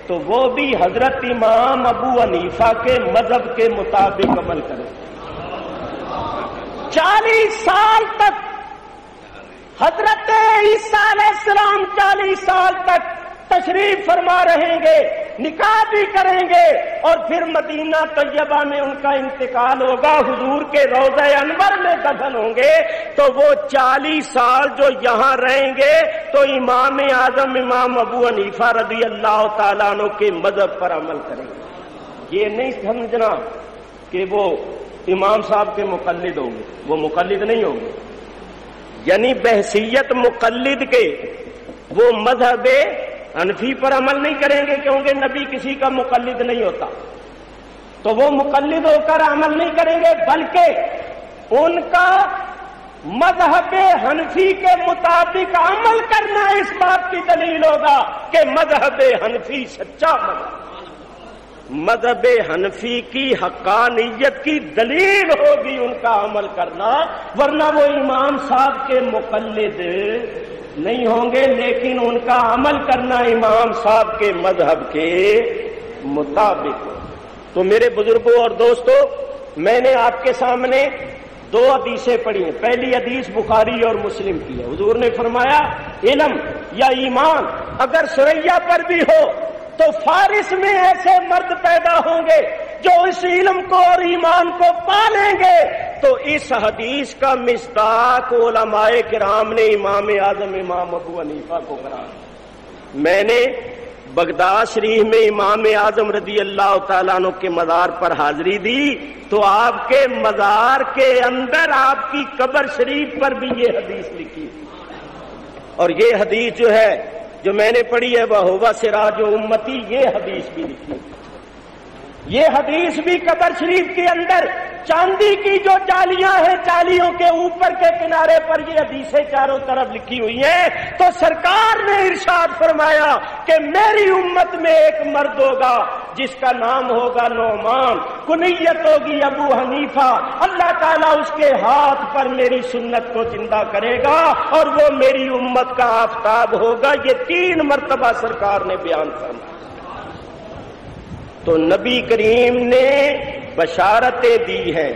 تو وہ بھی حضرت امام ابو حنیفہ کے مذہب کے مطابق عمل کریں. 40 سال تک حضرت عیسیٰ علیہ السلام 40 سال تک تشریف فرما رہیں گے، نکاح بھی کریں گے، اور پھر مدینہ طیبہ میں ان کا انتقال ہوگا، حضور کے روضہ انور میں دفن ہوں گے. تو وہ 40 سال جو یہاں رہیں گے تو امام اعظم امام ابو حنیفہ رضی اللہ تعالیٰ عنہ کے مذہب پر عمل کریں گے. یہ نہیں سمجھنا کہ وہ امام صاحب کے مقلد ہوں گے، وہ مقلد نہیں ہوں گے، یعنی بحثیت مقلد کے وہ مذہب حنفی پر عمل نہیں کریں گے، کیونکہ نبی کسی کا مقلد نہیں ہوتا، تو وہ مقلد ہو کر عمل نہیں کریں گے، بلکہ ان کا مذہب حنفی کے مطابق عمل کرنا اس بات کی دلیل ہوگا کہ مذہب حنفی سچا مذہب. مذہب حنفی کی حقانیت کی دلیل ہوگی ان کا عمل کرنا، ورنہ وہ امام صاحب کے مقلد نہیں ہوں گے، لیکن ان کا عمل کرنا امام صاحب کے مذہب کے مطابق ہو۔ تو میرے بزرگوں اور دوستو، میں نے آپ کے سامنے دو حدیثیں پڑھی ہیں۔ پہلی حدیث بخاری اور مسلم کی ہے، حضور نے فرمایا علم یا ایمان اگر ثریا پر بھی ہو تو فارس میں ایسے مرد پیدا ہوں گے جو اس علم کو اور ایمان کو پالیں گے۔ تو اس حدیث کا مصداق علماء کرام نے امام اعظم امام ابو حنیفہ کو قرار۔ میں نے بغداد شریف میں امام اعظم رضی اللہ تعالیٰ عنہ کے مزار پر حاضری دی تو آپ کے مزار کے اندر آپ کی قبر شریف پر بھی یہ حدیث لکھی، اور یہ حدیث جو ہے جو میں نے پڑھی ہے وہ سراج امتی، یہ حدیث بھی لکھی، یہ حدیث بھی قبر شریف کے اندر چاندی کی جو جالیاں ہیں، جالیوں کے اوپر کے کنارے پر یہ حدیثیں چاروں طرف لکھی ہوئی ہیں۔ تو سرکار نے ارشاد فرمایا کہ میری امت میں ایک مرد ہوگا جس کا نام ہوگا نعمان، کنیت ہوگی ابو حنیفہ، اللہ تعالیٰ اس کے ہاتھ پر میری سنت کو زندہ کرے گا اور وہ میری امت کا آفتاب ہوگا۔ یہ 3 مرتبہ سرکار نے بیان فرمایا۔ تو نبی کریم نے بشارتیں دی ہیں،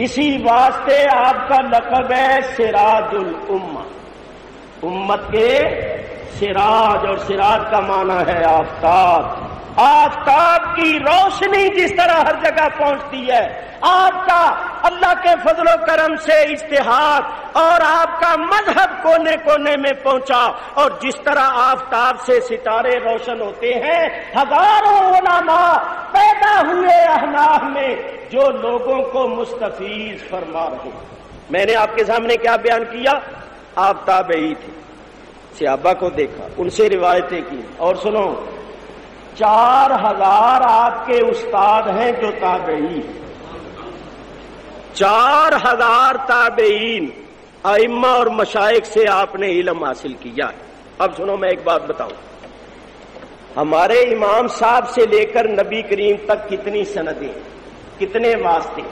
اسی واسطے آپ کا لقب ہے سراج الامہ، امت کے سراج، اور سراج کا معنی ہے آفتاب۔ آفتاب کی روشنی جس طرح ہر جگہ پہنچتی ہے، آپ کا اللہ کے فضل و کرم سے اجتہاد اور آپ کا مذہب کونے کونے میں پہنچا، اور جس طرح آفتاب سے ستارے روشن ہوتے ہیں، ہزاروں علماء پیدا ہوئے احناف میں جو لوگوں کو مستفیض فرما رہے ہیں۔ میں نے آپ کے سامنے کیا بیان کیا؟ آپ تابعی تھے، صحابہ کو دیکھا، ان سے روایتیں کی، اور سنو 4000 آپ کے استاد ہیں جو تابعی، 4000 تابعین ائمہ اور مشائخ سے آپ نے علم حاصل کیا ہے۔ اب سنو میں ایک بات بتاؤں، ہمارے امام صاحب سے لے کر نبی کریم تک کتنی سندیں، کتنے واسطے؟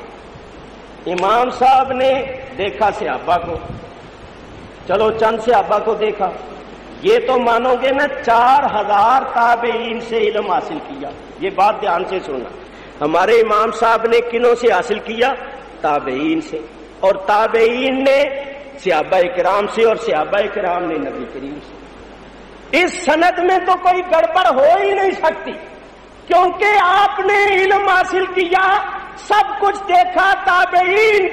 امام صاحب نے دیکھا صحابہ کو، چلو چند صحابہ کو دیکھا، یہ تو مانو گے نا 4000 تابعین سے علم حاصل کیا۔ یہ بات دھیان سے سننا، ہمارے امام صاحب نے کنوں سے حاصل کیا؟ تابعین سے، اور تابعین نے صحابہ کرام سے، اور صحابہ کرام نے نبی کریم سے۔ اس سند میں تو کوئی گڑبڑ ہو ہی نہیں سکتی، کیونکہ آپ نے علم حاصل کیا، سب کچھ دیکھا، تابعین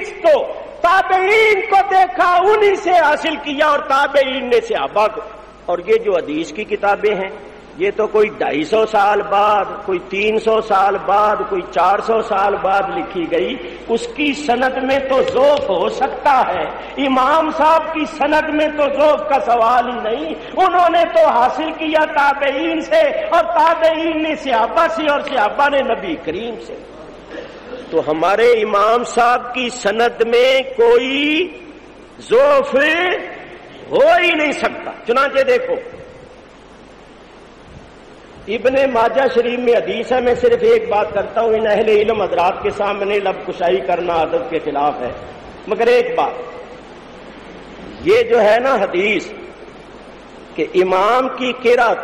کو دیکھا، انہی سے حاصل کیا، اور تابعین نے صحابہ کو۔ اور یہ جو حدیث کی کتابیں ہیں، یہ تو کوئی 250 سال بعد، کوئی 300 سال بعد، کوئی 400 سال بعد لکھی گئی، اس کی سند میں تو ذوق ہو سکتا ہے، امام صاحب کی سند میں تو ذوق کا سوال ہی نہیں۔ انہوں نے تو حاصل کیا تابعین سے، اور تابعین نے صحابہ سے، اور صحابہ نے نبی کریم سے۔ تو ہمارے امام صاحب کی سند میں کوئی ضعف ہو ہی نہیں سکتا۔ چنانچہ دیکھو ابن ماجہ شریف میں حدیث ہے، میں صرف ایک بات کرتا ہوں، ان اہل علم حضرات کے سامنے لب کشائی کرنا ادب کے خلاف ہے، مگر ایک بات، یہ جو ہے نا حدیث کہ امام کی قرات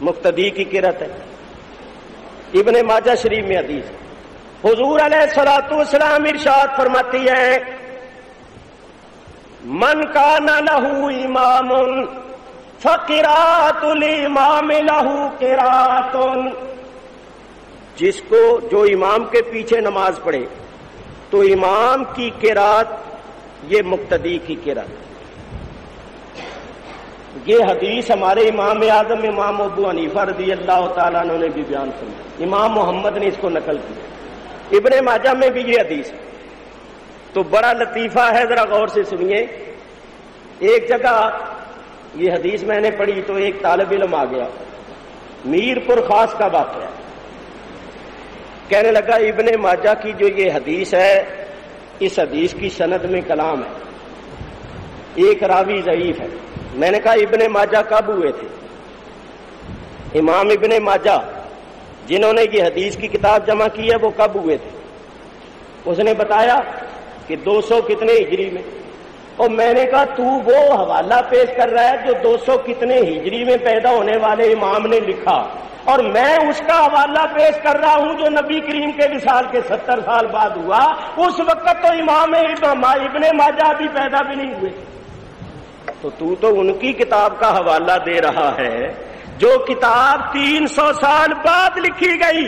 مقتدی کی قرات ہے، ابن ماجہ شریف میں حدیث ہے، حضور علیہ الصلوۃ والسلام ارشاد فرماتی ہے من کان لہ امام فقراۃ الامام لہ قراۃ، جس کو جو امام کے پیچھے نماز پڑھے تو امام کی قرات یہ مقتدی کی قرات۔ یہ حدیث ہمارے امام اعظم امام ابو حنیفہ رضی اللہ تعالیٰ عنہ نے بھی بیان فرمائی، امام محمد نے اس کو نقل کیا، ابن ماجہ میں بھی یہ حدیث ہے۔ تو بڑا لطیفہ ہے، ذرا غور سے سنیے۔ ایک جگہ یہ حدیث میں نے پڑھی تو ایک طالب علم آ گیا، میر پور خاص کا واقعہ، کہنے لگا ابن ماجہ کی جو یہ حدیث ہے، اس حدیث کی سند میں کلام ہے، ایک راوی ضعیف ہے۔ میں نے کہا ابن ماجہ کب ہوئے تھے؟ امام ابن ماجہ جنہوں نے یہ حدیث کی کتاب جمع کی ہے وہ کب ہوئے تھے؟ اس نے بتایا کہ 200 کتنے ہجری میں، اور میں نے کہا تو وہ حوالہ پیش کر رہا ہے جو 200 کتنے ہجری میں پیدا ہونے والے امام نے لکھا، اور میں اس کا حوالہ پیش کر رہا ہوں جو نبی کریم کے وصال کے 70 سال بعد ہوا۔ اس وقت تو امام ابن ماجہ بھی پیدا بھی نہیں ہوئے، تو ان کی کتاب کا حوالہ دے رہا ہے جو کتاب 300 سال بعد لکھی گئی۔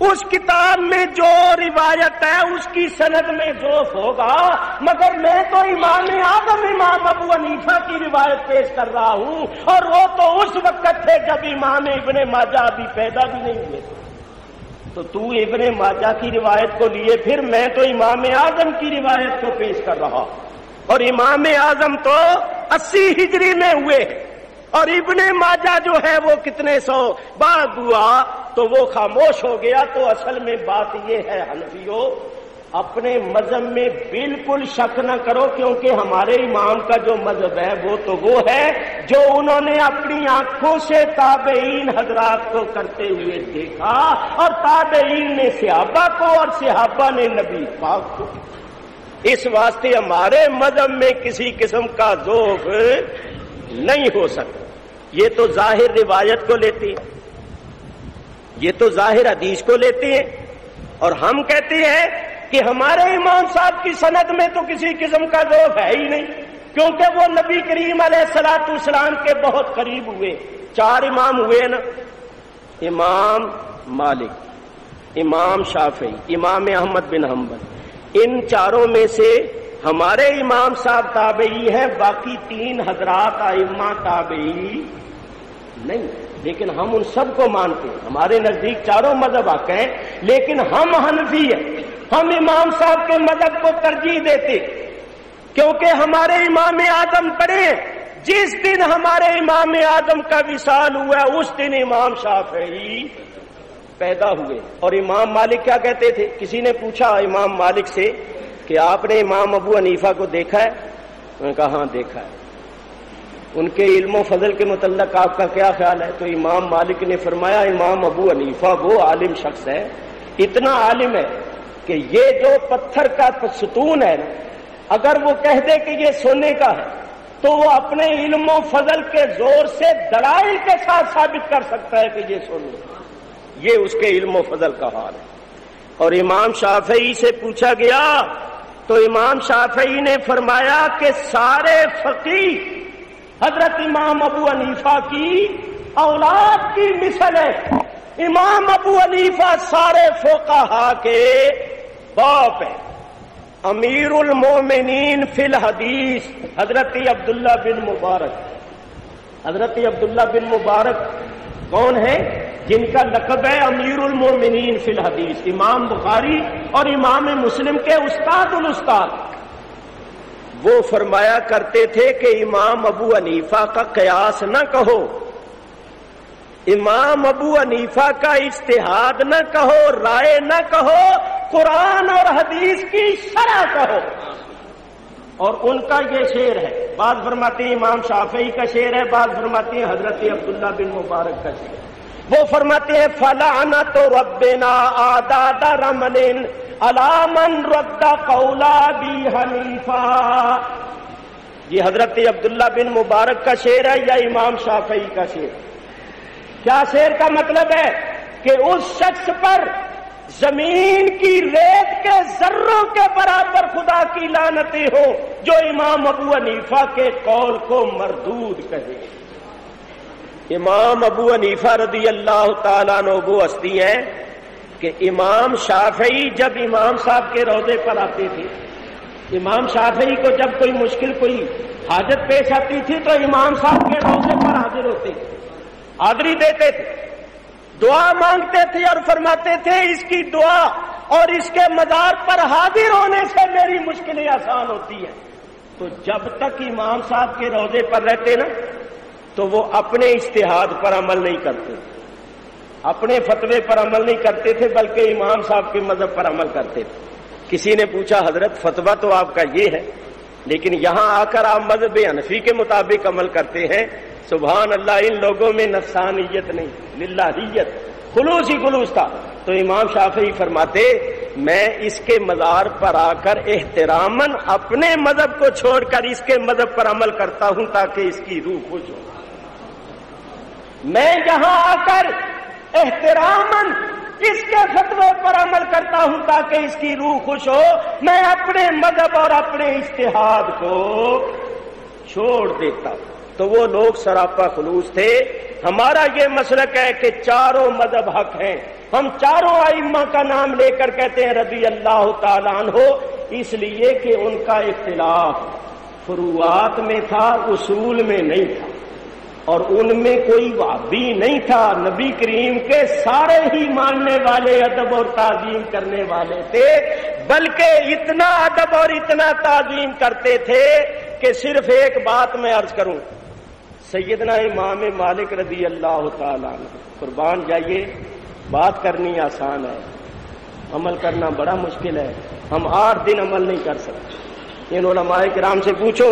اس کتاب میں جو روایت ہے اس کی سند میں ضعف ہوگا، مگر میں تو امام اعظم امام ابو حنیفہ کی روایت پیش کر رہا ہوں، اور وہ تو اس وقت تھے جب امام ابن ماجہ ابھی پیدا بھی نہیں ہوئے۔ تو ابن ماجہ کی روایت کو لیے پھر میں تو امام اعظم کی روایت کو پیش کر رہا، اور امام اعظم تو 80 ہجری میں ہوئے، اور ابن ماجہ جو ہے وہ کتنے سو بعد ہوا، تو وہ خاموش ہو گیا۔ تو اصل میں بات یہ ہے حنفیوں، اپنے مذہب میں بالکل شک نہ کرو، کیونکہ ہمارے امام کا جو مذہب ہے وہ ہے جو انہوں نے اپنی آنکھوں سے تابعین حضرات کو کرتے ہوئے دیکھا، اور تابعین نے صحابہ کو اور صحابہ نے نبی پاک کو۔ اس واسطے ہمارے مذہب میں کسی قسم کا ذوق نہیں ہو سکتا۔ یہ تو ظاہر روایت کو لیتے ہیں، یہ تو ظاہر حدیث کو لیتے ہیں، اور ہم کہتے ہیں کہ ہمارے امام صاحب کی سند میں تو کسی قسم کا ذوق ہے ہی نہیں، کیونکہ وہ نبی کریم علیہ الصلوۃ والسلام کے بہت قریب ہوئے۔ 4 امام ہوئے نا، امام مالک، امام شافعی، امام احمد بن حنبل، ان چاروں میں سے ہمارے امام صاحب تابعی ہیں، باقی 3 حضرات ائمہ تابعی نہیں، لیکن ہم ان سب کو مانتے ہیں۔ ہمارے نزدیک چاروں مذہب حق ہیں، لیکن ہم حنفی ہیں، ہم امام صاحب کے مذہب کو ترجیح دیتے، کیونکہ ہمارے امام اعظم پڑھے، جس دن ہمارے امام اعظم کا وصال ہوا اس دن امام شافعی پیدا ہوئے۔ اور امام مالک کیا کہتے تھے؟ کسی نے پوچھا امام مالک سے کہ آپ نے امام ابو حنیفہ کو دیکھا ہے؟ انہوں نے کہا ہاں دیکھا ہے۔ ان کے علم و فضل کے متعلق آپ کا کیا خیال ہے؟ تو امام مالک نے فرمایا امام ابو حنیفہ وہ عالم شخص ہے، اتنا عالم ہے کہ یہ جو پتھر کا ستون ہے نا، اگر وہ کہہ دے کہ یہ سونے کا ہے تو وہ اپنے علم و فضل کے زور سے دلائل کے ساتھ ثابت کر سکتا ہے کہ یہ سونے کا۔ یہ اس کے علم و فضل کا حال ہے۔ اور امام شافعی سے پوچھا گیا تو امام شافعی نے فرمایا کہ سارے فقیہ حضرت امام ابو حنیفہ کی اولاد کی مثل ہے۔ امام ابو حنیفہ سارے فقہا کے باپ ہیں۔ امیر المومنین فی الحدیث حضرت عبداللہ بن مبارک، حضرت عبداللہ بن مبارک کون ہے؟ جن کا لقب ہے امیر المومنین فی الحدیث، امام بخاری اور امام مسلم کے استاد الاستاد۔ وہ فرمایا کرتے تھے کہ امام ابو حنیفہ کا قیاس نہ کہو، امام ابو حنیفہ کا اجتہاد نہ کہو، رائے نہ کہو، قرآن اور حدیث کی شرح کہو۔ اور ان کا یہ شعر ہے، بعض فرماتے ہیں امام شافعی کا شعر ہے، بعض فرماتے ہیں حضرت عبداللہ بن مبارک کا شعر ہے۔ وہ فرماتے ہیں فلعنت ربنا اعداد رمل علی من رد قول ابی حنیفہ۔ یہ حضرت عبداللہ بن مبارک کا شعر ہے یا امام شافعی کا شعر؟ کیا شعر کا مطلب ہے کہ اس شخص پر زمین کی ریت کے ذروں کے برابر خدا کی لعنتیں ہوں جو امام ابو حنیفہ کے قول کو مردود کہے۔ امام ابو حنیفہ رضی اللہ تعالیٰ عنہ وہ ہستی ہیں کہ امام شافعی جب امام صاحب کے روضے پر آتے تھے، امام شافعی کو جب کوئی مشکل کوئی حاجت پیش آتی تھی تو امام صاحب کے روضے پر حاضر ہوتے تھے، حاضری دیتے تھے، دعا مانگتے تھے اور فرماتے تھے اس کی دعا اور اس کے مزار پر حاضر ہونے سے میری مشکلیں آسان ہوتی ہیں۔ تو جب تک امام صاحب کے روضے پر رہتے نا تو وہ اپنے اجتہاد پر عمل نہیں کرتے، اپنے فتوے پر عمل نہیں کرتے تھے، بلکہ امام صاحب کے مذہب پر عمل کرتے تھے۔ کسی نے پوچھا حضرت فتویٰ تو آپ کا یہ ہے لیکن یہاں آ کر آپ مذہب حنفی کے مطابق عمل کرتے ہیں۔ سبحان اللہ، ان لوگوں میں نفسانیت نہیں، للہیت، خلوص ہی خلوص تھا. تو امام شافعی فرماتے میں اس کے مزار پر آ کر احتراماً اپنے مذہب کو چھوڑ کر اس کے مذہب پر عمل کرتا ہوں تاکہ اس کی روح خوش ہو. میں یہاں آ کر احتراماً اس کے فتوے پر عمل کرتا ہوں تاکہ اس کی روح خوش ہو. میں اپنے مذہب اور اپنے اجتہاد کو چھوڑ دیتا ہوں. تو وہ لوگ سراپا خلوص تھے. ہمارا یہ مسلک ہے کہ چاروں مذہب حق ہیں. ہم چاروں ائمہ کا نام لے کر کہتے ہیں رضی اللہ تعالیٰ عنہ، اس لیے کہ ان کا اختلاف فروعات میں تھا، اصول میں نہیں تھا، اور ان میں کوئی وہابی نہیں تھا. نبی کریم کے سارے ہی ماننے والے، ادب اور تعظیم کرنے والے تھے، بلکہ اتنا ادب اور اتنا تعظیم کرتے تھے کہ صرف ایک بات میں عرض کروں، سیدنا امام مالک رضی اللہ تعالیٰ عنہ، قربان جائیے، بات کرنی آسان ہے، عمل کرنا بڑا مشکل ہے. ہم 8 دن عمل نہیں کر سکتے. ان علماء کرام سے پوچھو،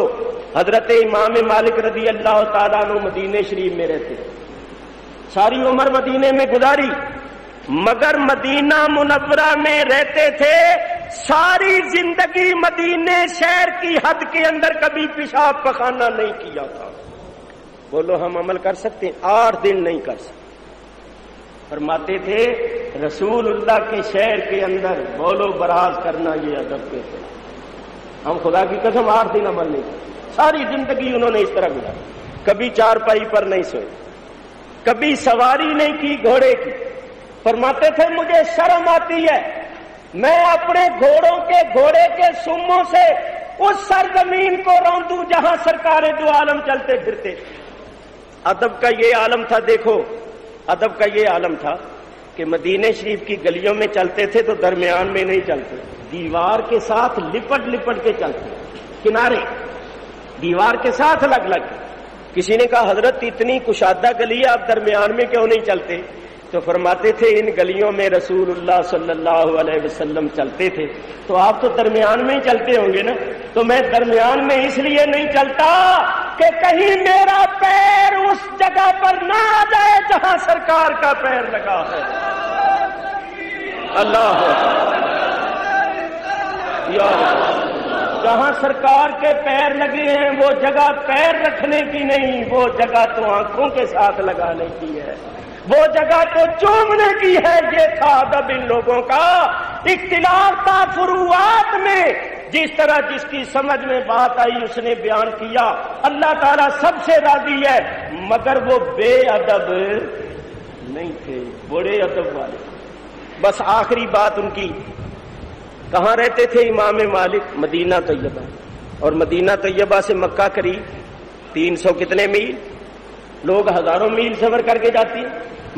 حضرت امام مالک رضی اللہ تعالیٰ عنہ مدینے شریف میں رہتے، ساری عمر مدینے میں گزاری، مگر مدینہ منورہ میں رہتے تھے. ساری زندگی مدینے شہر کی حد کے اندر کبھی پیشاب پخانہ نہیں کیا تھا. بولو ہم عمل کر سکتے ہیں؟ 8 دن نہیں کر سکتے. فرماتے تھے رسول اللہ کے شہر کے اندر بولو براز کرنا یہ ادب کہتے ہیں. ہم خدا کی قسم 8 دن عمل نہیں کرتے. ساری زندگی انہوں نے اس طرح گزاری. کبھی چارپائی پر نہیں سوئے، کبھی سواری نہیں کی گھوڑے کی. فرماتے تھے مجھے شرم آتی ہے میں اپنے گھوڑے کے سموں سے اس سرزمین کو روندوں جہاں سرکار دو عالم چلتے پھرتے. ادب کا یہ عالم تھا. دیکھو ادب کا یہ عالم تھا کہ مدینے شریف کی گلیوں میں چلتے تھے تو درمیان میں نہیں چلتے، دیوار کے ساتھ لپٹ لپٹ کے چلتے، کنارے دیوار کے ساتھ لگ لگ. کسی نے کہا حضرت اتنی کشادہ گلی ہے آپ درمیان میں کیوں نہیں چلتے؟ تو فرماتے تھے ان گلیوں میں رسول اللہ صلی اللہ علیہ وسلم چلتے تھے تو آپ تو درمیان میں ہی چلتے ہوں گے نا. تو میں درمیان میں اس لیے نہیں چلتا کہ کہیں میرا پیر اس جگہ پر نہ آ جائے جہاں سرکار کا پیر لگا ہے. اللہ یا جہاں سرکار کے پیر لگے ہیں وہ جگہ پیر رکھنے کی نہیں، وہ جگہ تو آنکھوں کے ساتھ لگانے کی ہے، وہ جگہ تو چومنے کی ہے. یہ تھا ادب ان لوگوں کا. اختلاف تھا فروعات میں، جس طرح جس کی سمجھ میں بات آئی اس نے بیان کیا. اللہ تعالیٰ سب سے راضی ہے، مگر وہ بے ادب نہیں تھے، بڑے ادب والے. بس آخری بات ان کی، کہاں رہتے تھے امام مالک؟ مدینہ طیبہ. اور مدینہ طیبہ سے مکہ قریب 300 کتنے میل، لوگ ہزاروں میل سفر کر کے جاتی ہیں.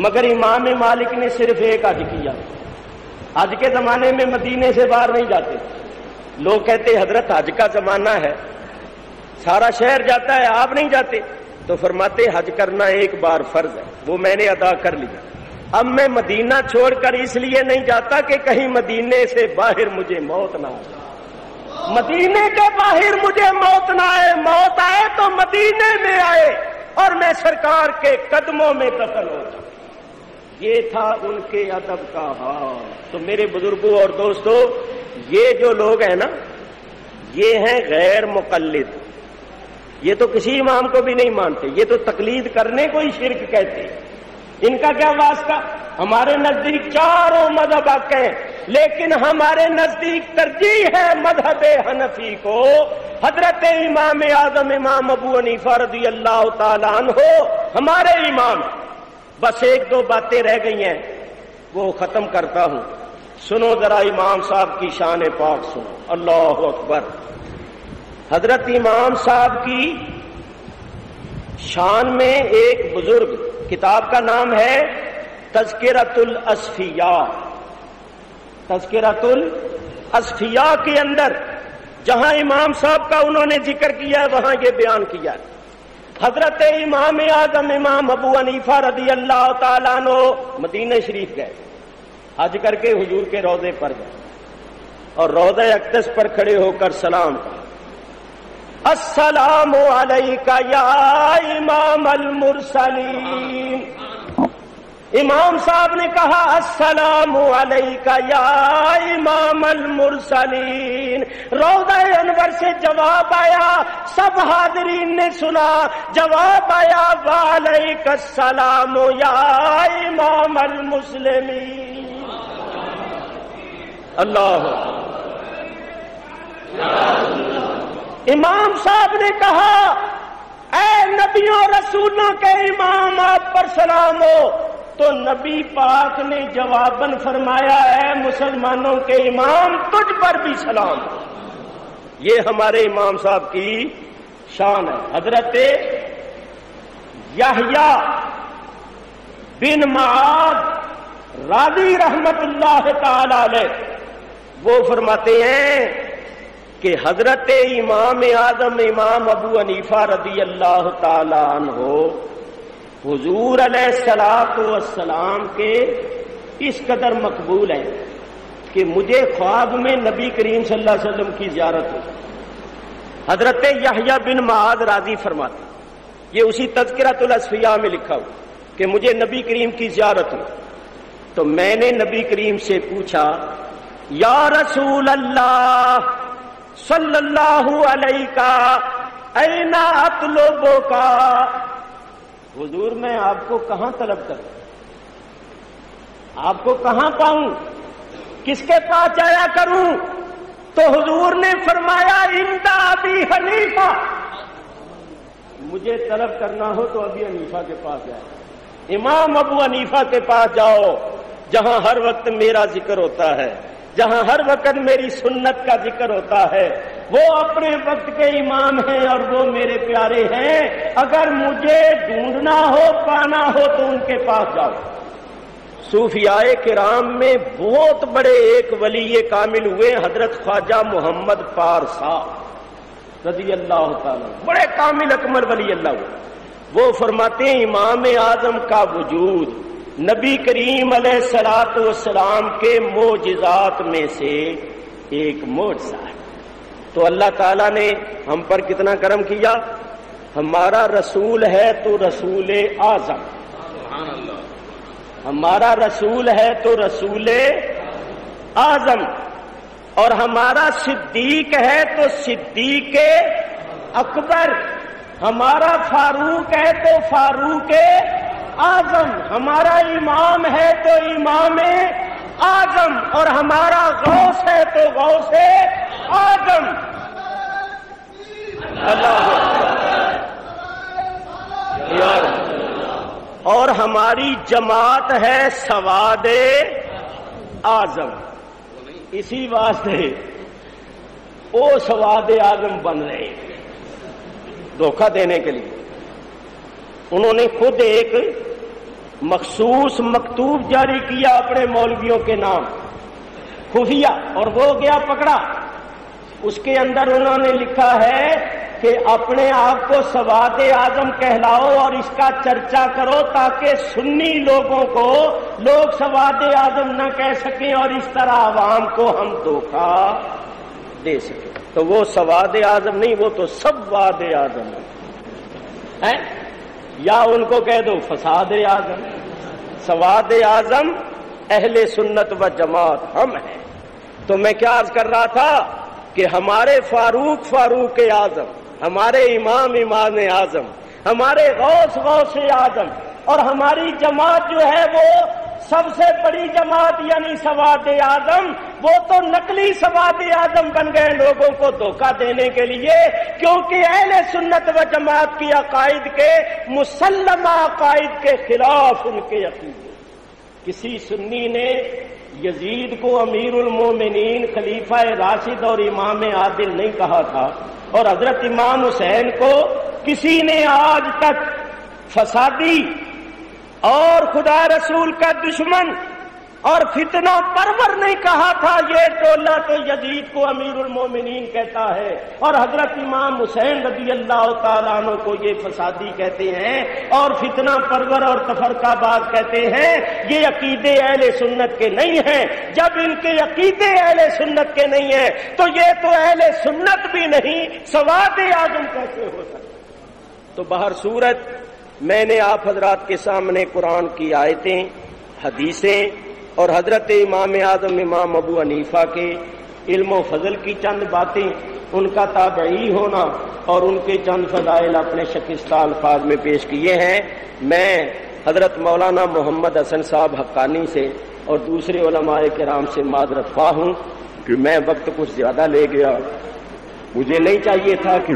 مگر امام مالک نے صرف ایک حج کیا. حج کے زمانے میں مدینے سے باہر نہیں جاتے. لوگ کہتے حضرت حج کا زمانہ ہے سارا شہر جاتا ہے آپ نہیں جاتے. تو فرماتے حج کرنا ایک بار فرض ہے، وہ میں نے ادا کر لیا. اب میں مدینہ چھوڑ کر اس لیے نہیں جاتا کہ کہیں مدینے سے باہر مجھے موت نہ آئے. مدینے کے باہر مجھے موت نہ آئے، موت آئے تو مدینے میں آئے اور میں سرکار کے قدموں میں دفن ہو جاؤں. یہ تھا ان کے ادب کا حال. تو میرے بزرگوں اور دوستو، یہ جو لوگ ہیں نا یہ ہیں غیر مقلد. یہ تو کسی امام کو بھی نہیں مانتے، یہ تو تقلید کرنے کو ہی شرک کہتے ہیں. ان کا کیا واسطہ؟ ہمارے نزدیک چاروں مذہب حق ہیں، لیکن ہمارے نزدیک ترجیح ہے مذہب حنفی کو. حضرت امام اعظم امام ابو حنیفہ رضی اللہ تعالیٰ عنہ ہمارے امام. بس 1-2 باتیں رہ گئی ہیں وہ ختم کرتا ہوں. سنو ذرا امام صاحب کی شان پاک سنو. اللہ اکبر. حضرت امام صاحب کی شان میں ایک بزرگ، کتاب کا نام ہے تذکرۃ الاصفیاء. تذکرۃ الاصفیاء کے اندر جہاں امام صاحب کا انہوں نے ذکر کیا ہے وہاں یہ بیان کیا ہے. حضرت امام اعظم امام ابو حنیفہ رضی اللہ تعالیٰ عنہ مدینہ شریف گئے، حج کر کے حضور کے روضے پر گئے اور روضہ اقدس پر کھڑے ہو کر سلام کہا، السلام علیکہ یا امام المرسلین. امام صاحب نے کہا السلام علیکہ یا امام المرسلین. روضہ انور سے جواب آیا، سب حاضرین نے سنا. جواب آیا وعلیکہ السلام یا امام المسلمین. اللہ. امام صاحب نے کہا اے نبیوں رسولوں کے امام آپ پر سلام ہو. تو نبی پاک نے جواباً فرمایا اے مسلمانوں کے امام تجھ پر بھی سلام. یہ ہمارے امام صاحب کی شان ہے. حضرت یحییٰ بن معاذ راضی رحمت اللہ تعالی علیہ وہ فرماتے ہیں کہ حضرت امام اعظم امام ابو حنیفہ رضی اللہ تعالی عنہ حضور علیہ الصلوۃ والسلام کے اس قدر مقبول ہیں کہ مجھے خواب میں نبی کریم صلی اللہ علیہ وسلم کی زیارت ہوئی. حضرت یحییٰ بن معاذ راضی فرماتے، یہ اسی تذکرۃ الاصفیاء میں لکھا ہوا کہ مجھے نبی کریم کی زیارت ہوئی. تو میں نے نبی کریم سے پوچھا یا رسول اللہ صلی اللہ علیہ این اطلبک، حضور میں آپ کو کہاں طلب کروں، آپ کو کہاں پاؤں، کس کے پاس جایا کروں؟ تو حضور نے فرمایا عند ابی حنیفہ، مجھے طلب کرنا ہو تو ابی حنیفہ کے پاس جائے. امام ابو حنیفہ کے پاس جاؤ جہاں ہر وقت میرا ذکر ہوتا ہے، جہاں ہر وقت میری سنت کا ذکر ہوتا ہے. وہ اپنے وقت کے امام ہیں اور وہ میرے پیارے ہیں. اگر مجھے ڈھونڈنا ہو پانا ہو تو ان کے پاس جاؤ. صوفیاء کرام میں بہت بڑے ایک ولی کامل ہوئے حضرت خواجہ محمد پارسا رضی اللہ تعالی، بڑے کامل اکمل ولی اللہ ہوئے. وہ فرماتے ہیں امام اعظم کا وجود نبی کریم علیہ الصلوۃ والسلام کے معجزات میں سے ایک معجزہ ہے. تو اللہ تعالیٰ نے ہم پر کتنا کرم کیا. ہمارا رسول ہے تو رسول اعظم، ہمارا رسول ہے تو رسول اعظم، اور ہمارا صدیق ہے تو صدیق اکبر، ہمارا فاروق ہے تو فاروق اعظم، ہمارا امام ہے تو امام اعظم، اور ہمارا غوث ہے تو غوث اعظم. اور ہماری جماعت ہے سواد اعظم. اسی واسطے وہ سواد اعظم بن رہے دھوکہ دینے کے لیے. انہوں نے خود ایک مخصوص مکتوب جاری کیا اپنے مولویوں کے نام خفیہ، اور وہ گیا پکڑا. اس کے اندر انہوں نے لکھا ہے کہ اپنے آپ کو سواد اعظم کہلاؤ اور اس کا چرچا کرو تاکہ سنی لوگوں کو لوگ سواد اعظم نہ کہہ سکیں اور اس طرح عوام کو ہم دھوکہ دے سکیں. تو وہ سواد اعظم نہیں، وہ تو سواد اعظم ہے. یا ان کو کہہ دو فساد اعظم. سواد اعظم اہل سنت و جماعت ہم ہیں. تو میں کیا عرض کر رہا تھا کہ ہمارے فاروق اعظم، ہمارے امام اعظم، ہمارے غوث اعظم، اور ہماری جماعت جو ہے وہ سب سے بڑی جماعت یعنی سواد اعظم، وہ تو نقلی سواد اعظم بن گئے لوگوں کو دھوکہ دینے کے لیے. کیونکہ اہل سنت و جماعت کی عقائد کے مسلمہ عقائد کے خلاف ان کے عقیدے. کسی سنی نے یزید کو امیر المومنین، خلیفہ راشد اور امام عادل نہیں کہا تھا، اور حضرت امام حسین کو کسی نے آج تک فسادی اور خدا رسول کا دشمن اور فتنہ پرور نہیں کہا تھا. یہ ٹولہ تو یزید کو امیر المومنین کہتا ہے اور حضرت امام حسین رضی اللہ تعالیٰ عنہ کو یہ فسادی کہتے ہیں اور فتنہ پرور اور تفرقہ باز کہتے ہیں. یہ عقیدے اہل سنت کے نہیں ہیں. جب ان کے عقیدے اہل سنت کے نہیں ہیں تو یہ تو اہل سنت بھی نہیں، سواد اعظم کیسے ہو سکتا؟ تو بہر صورت میں نے آپ حضرات کے سامنے قرآن کی آیتیں، حدیثیں اور حضرت امام اعظم امام ابو حنیفہ کے علم و فضل کی چند باتیں، ان کا تابعی ہونا اور ان کے چند فضائل اپنے شکستہ الفاظ میں پیش کیے ہیں۔ میں حضرت مولانا محمد حسن صاحب حقانی سے اور دوسرے علماء کرام سے معذرت خواہ ہوں کہ میں وقت کچھ زیادہ لے گیا، مجھے نہیں چاہیے تھا کہ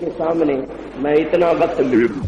کے سامنے میں اتنا وقت لے لوں۔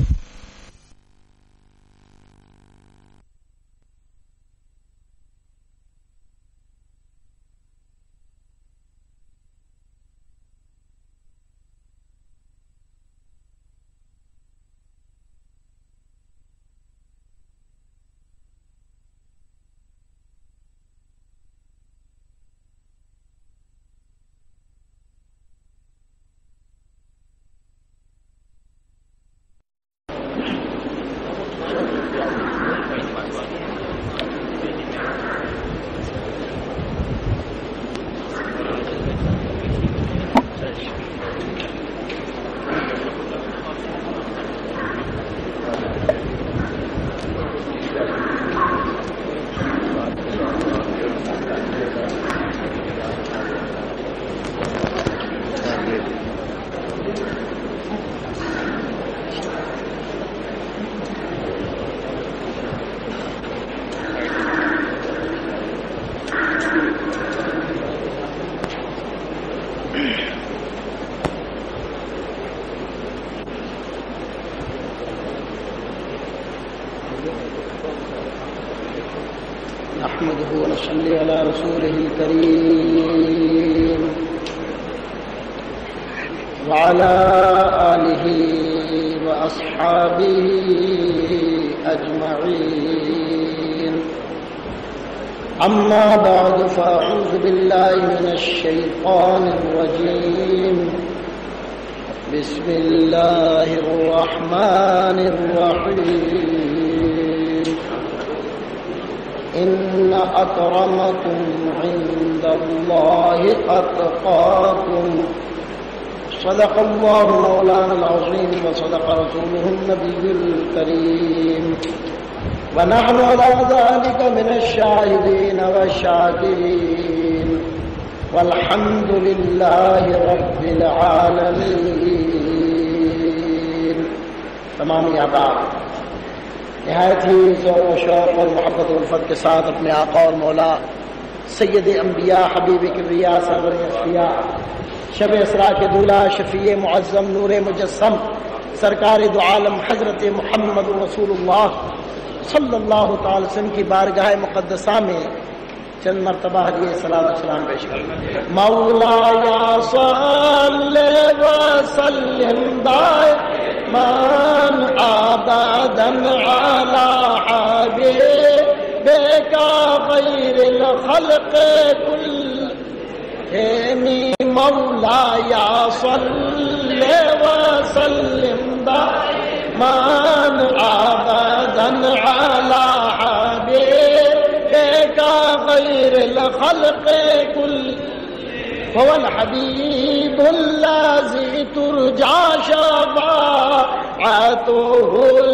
نحمده ونصلي على رسوله الكريم وعلى آله وأصحابه أجمعين. أما بعد فأعوذ بالله من الشيطان الرجيم. بسم الله الرحمن الرحيم. إن أكرمكم عند الله أتقاكم. صدق الله مولانا العظيم وصدق رسوله النبي الكريم. ونحن على ذلك من الشاهدين والشاكرين والحمد لله رب العالمين. تمام آداب نہایت ہی ذوق و شوق اور محبت و الفت کے ساتھ اپنے آقا اور مولا سید انبیاء حبیب کبریا سرور اصفیاء شب اسرا کے دولہ شفیع معظم نور مجسم سرکار دو عالم حضرت محمد رسول اللہ صلی اللہ تعالی وسلم کی بارگاہ مقدسہ میں چند مرتبہ ہدیہ صلاۃ و سلام پیش کریں. مولا یا صلی وسلم دائما ابدا علی حبیبک خیر الخلق کلہم. مولا یا صلی وسلم دائما ابدا علی حبیبک خیر الخلق کل. هو الحبیب الذی ترجى شفاعته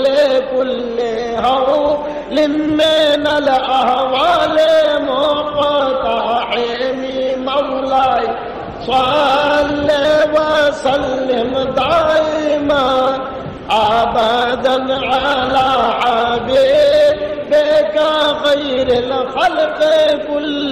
لكل هول من الأهوال مقتحم. مولاي صل وسلم دائما أبدا على حبيبك خير الخلق كل.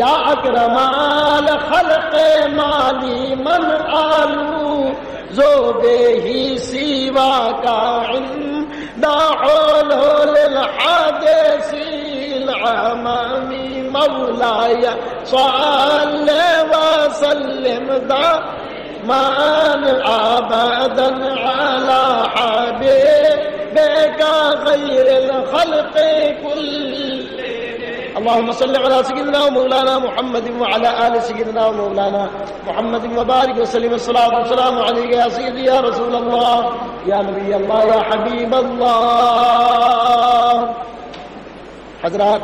یا اکرم الخلق مالی من آلو زو بہی سیوا کا عند حلول الحادث العمامی. مولاي صل وسلم دائما ابدا على حبيبك خير الخلق كل. اللهم صل على سيدنا ومولانا محمد وعلى آل سيدنا ومولانا محمد وبارك وسلم الصلاة والسلام عليك يا سيدي يا رسول الله يا نبي الله يا حبيب الله. حضرات،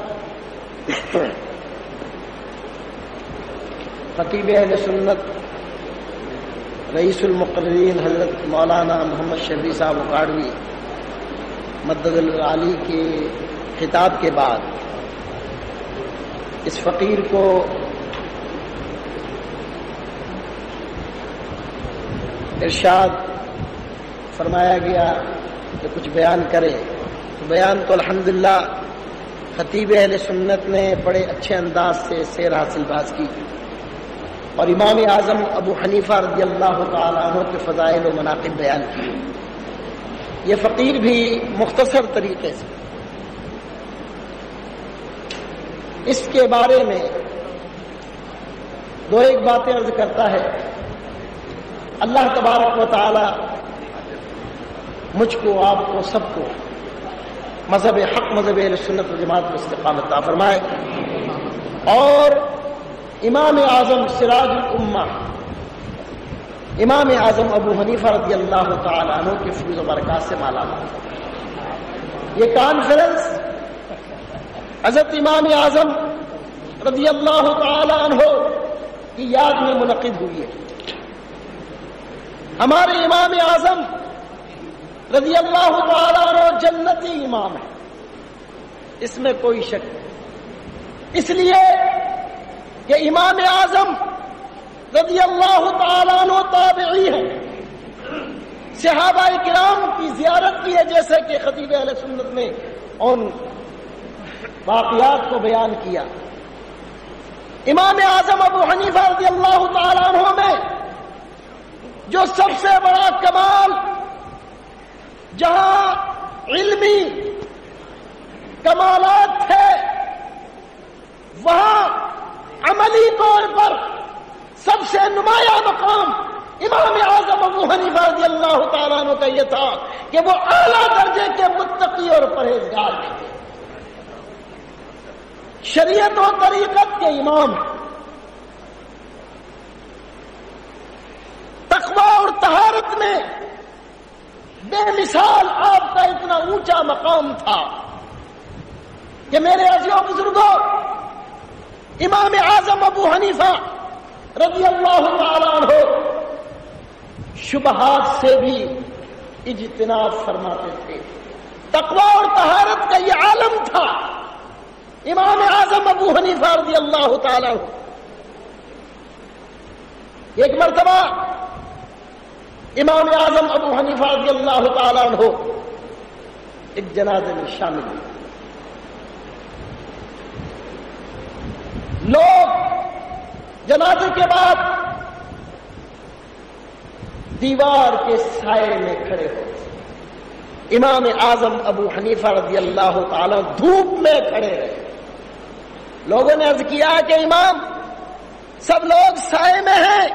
خطیب اہل سنت رئیس المقررین حضرت مولانا محمد شفیع صاحب اکاڑوی مدد العالی کے خطاب کے بعد اس فقیر کو ارشاد فرمایا گیا کہ کچھ بیان کرے. بیان تو الحمدللہ خطیب اہل سنت نے بڑے اچھے انداز سے سیر حاصل باز کی اور امام اعظم ابو حنیفہ رضی اللہ تعالیٰ عنہ کے فضائل و مناقب بیان کی. یہ فقیر بھی مختصر طریقے سے اس کے بارے میں دو ایک باتیں عرض کرتا ہے. اللہ تبارک و تعالی مجھ کو، آپ کو، سب کو مذہب حق، مذہب اہل سنت و جماعت میں استقامت عطا فرمائے اور امام اعظم سراج الامہ امام اعظم ابو حنیفہ رضی اللہ تعالی عنہ کے فیض و برکات سے مالا مال. یہ کانفرنس حضرت امام اعظم رضی اللہ تعالی عنہ کی یاد میں منعقد ہوئی ہے. ہمارے امام اعظم رضی اللہ تعالی عنہ جنتی امام ہے، اس میں کوئی شک نہیں. اس لیے کہ امام اعظم رضی اللہ تعالی عنہ تابعی ہے، صحابہ کرام کی زیارت کی ہے، جیسے کہ خطیب اہل سنت نے ان واقعات کو بیان کیا. امام اعظم ابو حنیفہ رضی اللہ تعالی عنہ میں جو سب سے بڑا کمال، جہاں علمی کمالات تھے، وہاں عملی طور پر سب سے نمایاں مقام امام اعظم ابو حنیفہ رضی اللہ تعالیٰ عنہ کا یہ تھا کہ وہ اعلیٰ درجے کے متقی اور پرہیزگار تھے، شریعت و طریقت کے امام، تقوی اور طہارت میں بے مثال آپ کا اتنا اونچا مقام تھا کہ میرے عزیزوں بزرگوں، امام اعظم ابو حنیفہ رضی اللہ تعالی عنہ شبہات سے بھی اجتناب فرماتے تھے. تقوی اور طہارت کا یہ عالم تھا امام اعظم ابو حنیفہ رضی اللہ تعالی عنہ. ایک مرتبہ امام اعظم ابو حنیفہ رضی اللہ تعالی عنہ ایک جنازے میں شامل ہوئے. لوگ جنازے کے بعد دیوار کے سائے میں کھڑے ہو. امام اعظم ابو حنیفہ رضی اللہ تعالی دھوپ میں کھڑے رہے. لوگوں نے عرض کیا کہ امام، سب لوگ سائے میں ہیں،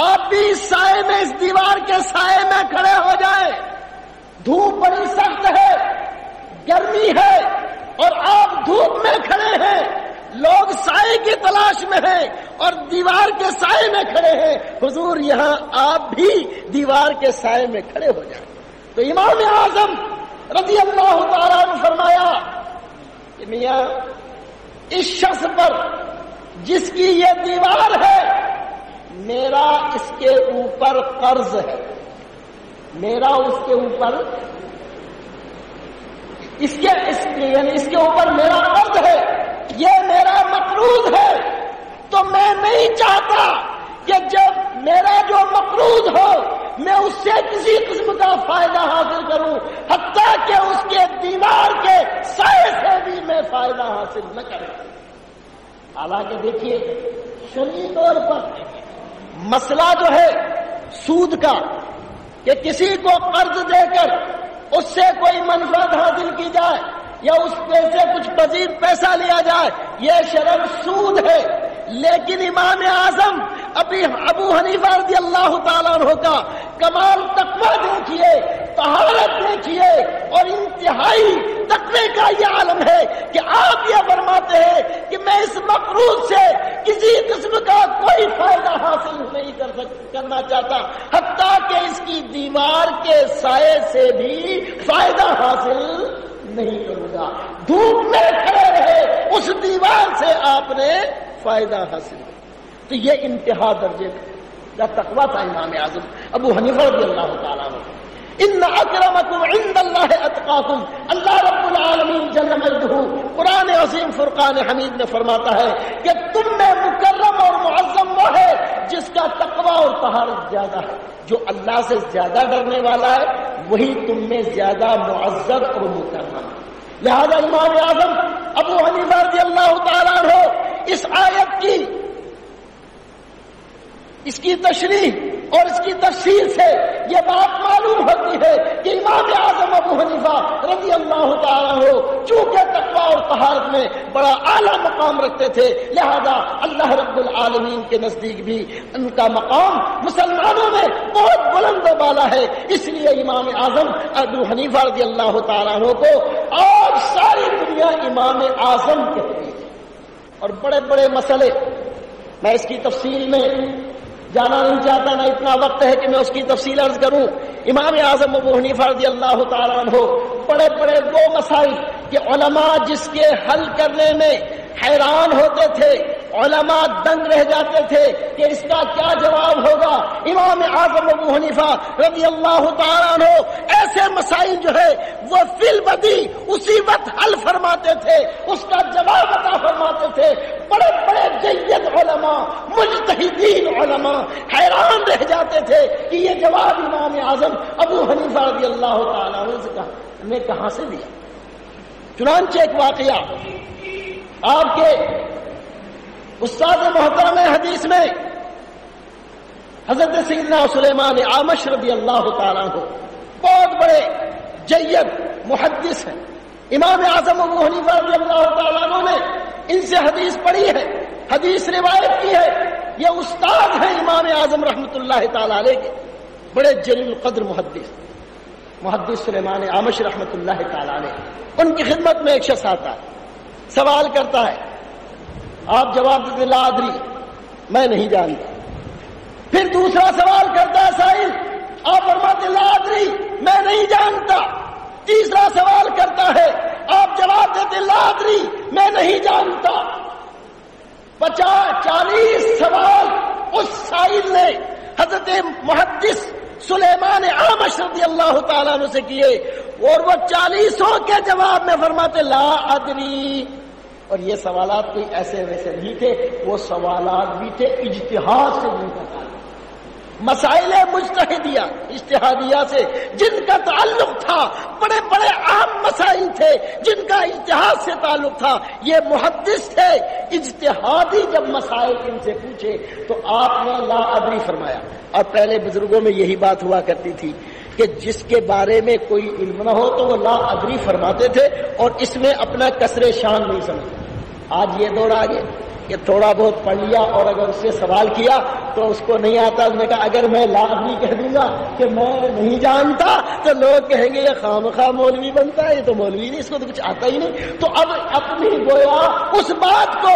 آپ بھی اس سائے میں، اس دیوار کے سائے میں کھڑے ہو جائیں. دھوپ بڑی سخت ہے، گرمی ہے، اور آپ دھوپ میں کھڑے ہیں، لوگ سائے کی تلاش میں ہیں اور دیوار کے سائے میں کھڑے ہیں. حضور یہاں آپ بھی دیوار کے سائے میں کھڑے ہو جائیں. تو امام اعظم رضی اللہ تعالیٰ نے فرمایا کہ میاں، اس شخص پر جس کی یہ دیوار ہے، میرا اس کے اوپر قرض ہے، میرا اس کے اوپر یعنی اس کے اوپر میرا قرض ہے، یہ میرا مقروض ہے. تو میں نہیں چاہتا کہ جب میرا جو مقروض ہو میں اس سے کسی قسم کا فائدہ حاصل کروں، حتیٰ کہ اس کے دیوار کے سائے سے بھی میں فائدہ حاصل نہ کروں. حالانکہ دیکھیے، شرعی طور پر مسئلہ جو ہے سود کا، کہ کسی کو قرض دے کر اس سے کوئی منفعت حاصل کی جائے یا اس پیسے کچھ مزید پیسہ لیا جائے، یہ شرعاً سود ہے. لیکن امام اعظم ابو حنیفہ رضی اللہ تعالیٰ عنہ کا کمال تقویٰ دیکھیے طہارت دیکھیے اور انتہائی تقوی کا یہ عالم ہے کہ آپ یہ فرماتے ہیں کہ میں اس مقروض سے کسی قسم کا کوئی فائدہ حاصل نہیں کرنا چاہتا، حتیٰ کہ اس کی دیوار کے سائے سے بھی فائدہ حاصل نہیں کروں گا۔ دھوپ میں کھڑے رہے، اس دیوار سے آپ نے فائدہ حاصل کیا۔ تو یہ انتہا درجے کا تقویٰ تھا امام اعظم ابو حنیفہ رضی اللہ تعالیٰ عنہ۔ ان اکرمکم عند اللہ اتقاکم، اللہ رب العالمین جل مجدہ قرآن عظیم فرقان حمید میں فرماتا ہے کہ تم میں مکرم اور معظم وہ ہے جس کا تقویٰ اور طہارت زیادہ ہے۔ جو اللہ سے زیادہ ڈرنے والا ہے وہی تم میں زیادہ معزز اور مکرم ہے۔ لہذا امام اعظم ابو حنیفہ رضی اللہ تعالیٰ عنہ اس آیت اس کی تشریح اور اس کی تفسیر سے یہ بات معلوم ہوتی ہے کہ امام اعظم ابو حنیفہ رضی اللہ تعالیٰ عنہ چونکہ تقویٰ اور طہارت میں بڑا اعلیٰ مقام رکھتے تھے، لہذا اللہ رب العالمین کے نزدیک بھی ان کا مقام مسلمانوں میں بہت بلند و بالا ہے۔ اس لیے امام اعظم ابو حنیفہ رضی اللہ تعالیٰ عنہ کو آج ساری دنیا امام اعظم کہتی ہے۔ اور بڑے بڑے مسئلے، میں اس کی تفصیل میں جانا نہیں چاہتا، نہ اتنا وقت ہے کہ میں اس کی تفصیل عرض کروں۔ امام اعظم ابو حنیفہ رضی اللہ تعالیٰ عنہ بڑے بڑے وہ مسائل کہ علماء جس کے حل کرنے میں حیران ہوتے تھے، علماء دنگ رہ جاتے تھے کہ اس کا کیا جواب ہوگا، امام اعظم ابو حنیفہ رضی اللہ تعالیٰ عنہ ایسے مسائل جو ہے وہ فی البدی اسی وقت حل فرماتے تھے، اس کا جواب عطا فرماتے تھے۔ بڑے بڑے جید علماء، مجتہدین علماء حیران رہ جاتے تھے کہ یہ جواب امام اعظم ابو حنیفہ رضی اللہ تعالیٰ عنہ نے کہاں سے دیا۔ چنانچہ ایک واقعہ آپ کے استاد محترم حدیث میں حضرت سیدنا سلیمان اعمش رضی اللہ تعالیٰ عنہ بہت بڑے جید محدث ہیں۔ امام اعظم ابو حنیفہ رضی اللہ تعالیٰ عنہ نے ان سے حدیث پڑھی ہے، حدیث روایت کی ہے۔ یہ استاد ہیں امام اعظم رحمۃ اللہ تعالیٰ علیہ کے، بڑے جلیل القدر محدث سلیمان اعمش رحمۃ اللہ تعالیٰ علیہ۔ ان کی خدمت میں ایک شخص آتا ہے، سوال کرتا ہے، آپ جواب دیتے لا ادری، میں نہیں جانتا۔ پھر دوسرا سوال کرتا ہے سائل، آپ فرماتے لا ادری، میں نہیں جانتا۔ تیسرا سوال کرتا ہے، آپ جواب دیتے لا ادری، میں نہیں جانتا۔ 40 سوال اس سائل نے حضرت محدث سلیمان اعمش رضی اللہ تعالیٰ عنہ سے کیے، اور وہ 40 کے جواب میں فرماتے لا ادری۔ اور یہ سوالات کوئی ایسے ویسے نہیں تھے، وہ سوالات بھی تھے اجتہاد سے جن کا تعلق، مسائل اجتہادیہ سے جن کا تعلق تھا، بڑے بڑے اہم مسائل تھے جن کا اجتہاد سے تعلق تھا۔ یہ محدث تھے، اجتہادی جب مسائل ان سے پوچھے تو آپ نے لا ادری فرمایا۔ اور پہلے بزرگوں میں یہی بات ہوا کرتی تھی کہ جس کے بارے میں کوئی علم نہ ہو تو وہ لا ادری فرماتے تھے، اور اس میں اپنا کسر شان نہیں سمجھتے۔ آج یہ دور آ گیا کہ تھوڑا بہت پڑھ لیا اور اگر اس سے سوال کیا تو اس کو نہیں آتا، اس نے کہا اگر میں لا ادری کہہ دوں گا کہ میں نہیں جانتا تو لوگ کہیں گے یہ خامخواہ مولوی بنتا ہے، یہ تو مولوی نہیں، اس کو تو کچھ آتا ہی نہیں۔ تو اب اپنی گویا اس بات کو،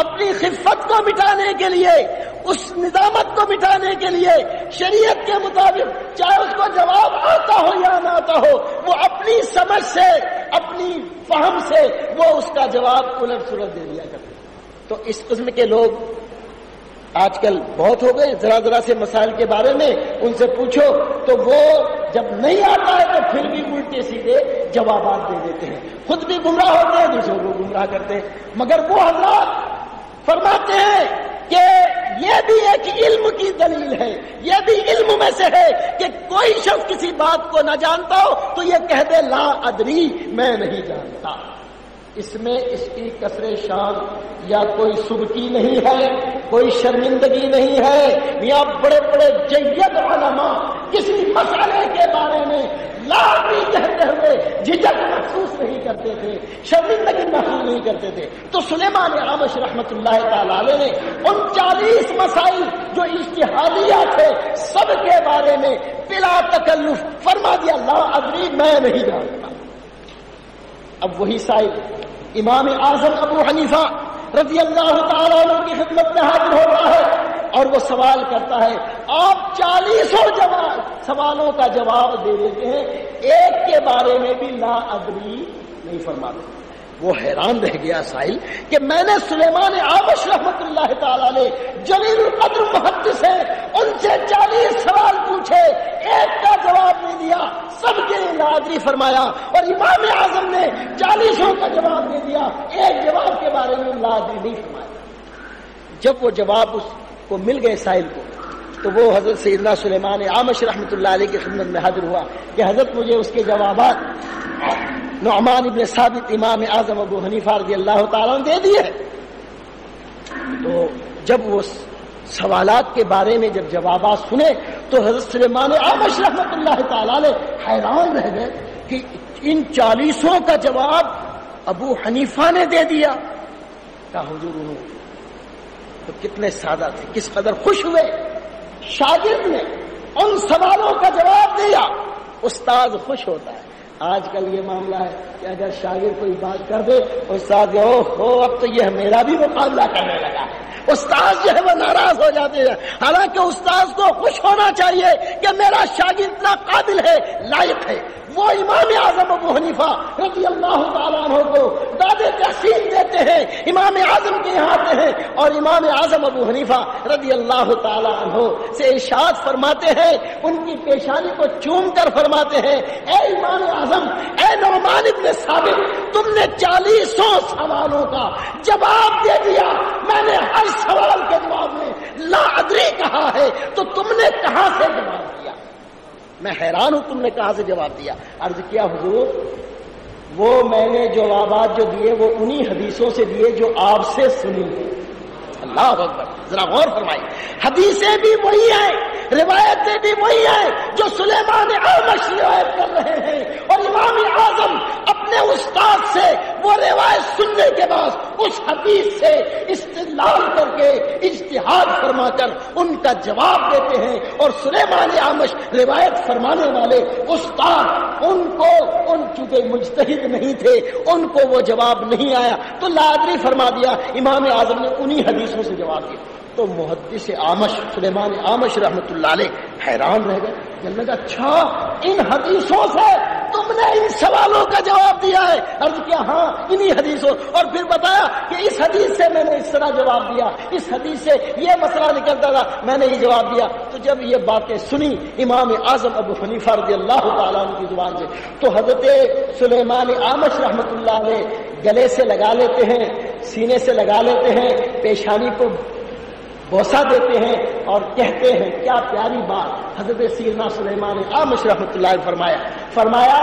اپنی خفت کو مٹانے کے لیے، اس ندامت کو مٹانے کے لیے شریعت کے مطابق، چاہے اس کو جواب آتا ہو یا نہ آتا ہو، وہ اپنی سمجھ سے، اپنی فہم سے وہ اس کا جواب الٹ سلٹ دے دیا کرتے۔ تو اس قسم کے لوگ آج کل بہت ہو گئے، ذرا سے مسائل کے بارے میں ان سے پوچھو تو وہ جب نہیں آتا ہے تو پھر بھی الٹے سیدھے جوابات دے دیتے ہیں، خود بھی گمراہ ہوتے ہیں، دوسروں کو گمراہ کرتے ہیں۔ مگر وہ حضرات فرماتے ہیں کہ یہ بھی ایک علم کی دلیل ہے، یہ بھی علم میں سے ہے کہ کوئی شخص کسی بات کو نہ جانتا ہو تو یہ کہہ دے لا ادری، میں نہیں جانتا۔ اس میں اس کی کسر شان یا کوئی سبکی نہیں ہے، کوئی شرمندگی نہیں ہے۔ یا بڑے بڑے جید علماء کسی مسئلے کے بارے میں لا ادری کہتے ہوئے جھجک محسوس نہیں کرتے تھے، شرمندگی محسوس نہیں کرتے تھے۔ تو سلیمان اعمش رحمۃ اللہ تعالی علیہ نے ان 40 مسائل جو اجتہادیہ تھے سب کے بارے میں بلا تکلف فرما دیا لا ادری، میں نہیں جانتا۔ اب وہی سائل امام اعظم ابو حنیفہ رضی اللہ تعالیٰ عنہ کی خدمت میں حاضر ہوتا ہے اور وہ سوال کرتا ہے، آپ 40 سوالوں کا جواب دے دیتے ہیں، ایک کے بارے میں بھی لا ادری نہیں فرماتے۔ وہ حیران رہ گیا سائل کہ میں نے سلیمان اعمش رحمت اللہ تعالی علیہ جلیل القدر محدث ہے، ان سے 40 سوال پوچھے، ایک کا جواب نہیں دیا، سب کے لیے لا ادری فرمایا، اور امام اعظم نے 40 کا جواب دے دیا، ایک جواب کے بارے میں لا ادری نہیں فرمایا۔ جب وہ جواب اس کو مل گئے سائل کو تو وہ حضرت سیدنا سلیمان اعمش رحمت اللہ علیہ کی خدمت میں حاضر ہوا کہ حضرت مجھے اس کے جوابات نعمان ابن ثابت امام اعظم ابو حنیفہ رضی اللہ تعالیٰ نے دے دیے۔ تو جب وہ سوالات کے بارے میں جب جوابات سنے تو حضرت سلیمان اعمش رحمت اللہ تعالیٰ علیہ حیران رہ گئے کہ ان 40 کا جواب ابو حنیفہ نے دے دیا۔ کہا حضور انہوں تو کتنے سادہ تھے، کس قدر خوش ہوئے۔ شاگرد نے ان سوالوں کا جواب دیا، استاد خوش ہوتا ہے۔ آج کل یہ معاملہ ہے کہ اگر شاگرد کوئی بات کر دے استاد اب تو یہ میرا بھی مقابلہ کرنے لگا ہے، استاد جو ہے وہ ناراض ہو جاتے ہیں۔ حالانکہ استاد کو خوش ہونا چاہیے کہ میرا شاگرد اتنا قابل ہے، لائق ہے۔ وہ امام اعظم ابو حنیفہ رضی اللہ تعالیٰ عنہ کو داد تحسین دیتے ہیں، امام اعظم کے یہاں آتے ہیں اور امام اعظم ابو حنیفہ رضی اللہ تعالیٰ عنہ سے ارشاد فرماتے ہیں، ان کی پیشانی کو چوم کر فرماتے ہیں، اے امام اعظم، اے نعمان ابن ثابت، تم نے 40 سوالوں کا جواب دے دیا، میں نے ہر سوال کے جواب میں لا ادری کہا ہے، تو تم نے کہاں سے جواب دیا؟ میں حیران ہوں تم نے کہاں سے جواب دیا۔ عرض کیا حضور وہ میں نے جوابات جو دیے وہ انہی حدیثوں سے دیے جو آپ سے سنی تھی۔ اللہ اکبر، ذرا غور فرمائیے، حدیثیں بھی وہی ہیں، روایتیں بھی وہی ہیں جو سلیمان اعمش روایت کر رہے ہیں، اور امام اعظم اپنے استاد سے وہ روایت سننے کے بعد اس حدیث سے استدلال کر کے اجتہاد فرما کر ان کا جواب دیتے ہیں، اور سلیمان اعمش روایت فرمانے والے استاد ان چونکہ مجتہد نہیں تھے، ان کو وہ جواب نہیں آیا تو لا ادری فرما دیا، امام اعظم نے انہی حدیثوں سے جواب دیا۔ تو محدث اعمش سلیمان اعمش رحمت اللہ علیہ حیران رہ گئے، کہنے لگا اچھا ان حدیثوں سے تم نے ان سوالوں کا جواب دیا ہے؟ عرض کیا ہاں انہی حدیثوں، اور پھر بتایا کہ اس حدیث سے میں نے اس طرح جواب دیا، اس حدیث سے یہ مسئلہ نکلتا تھا، میں نے یہ جواب دیا۔ تو جب یہ باتیں سنی امام اعظم ابو حنیفہ رضی اللہ تعالیٰ عنہ کی زبان سے تو حضرت سلیمان اعمش رحمت اللہ علیہ گلے سے لگا لیتے ہیں، سینے سے لگا لیتے ہیں، پیشانی کو بوسہ دیتے ہیں اور کہتے ہیں، کیا پیاری بات حضرت سیدنا سلیمان اعمش رحمۃ اللہ علیہ فرمایا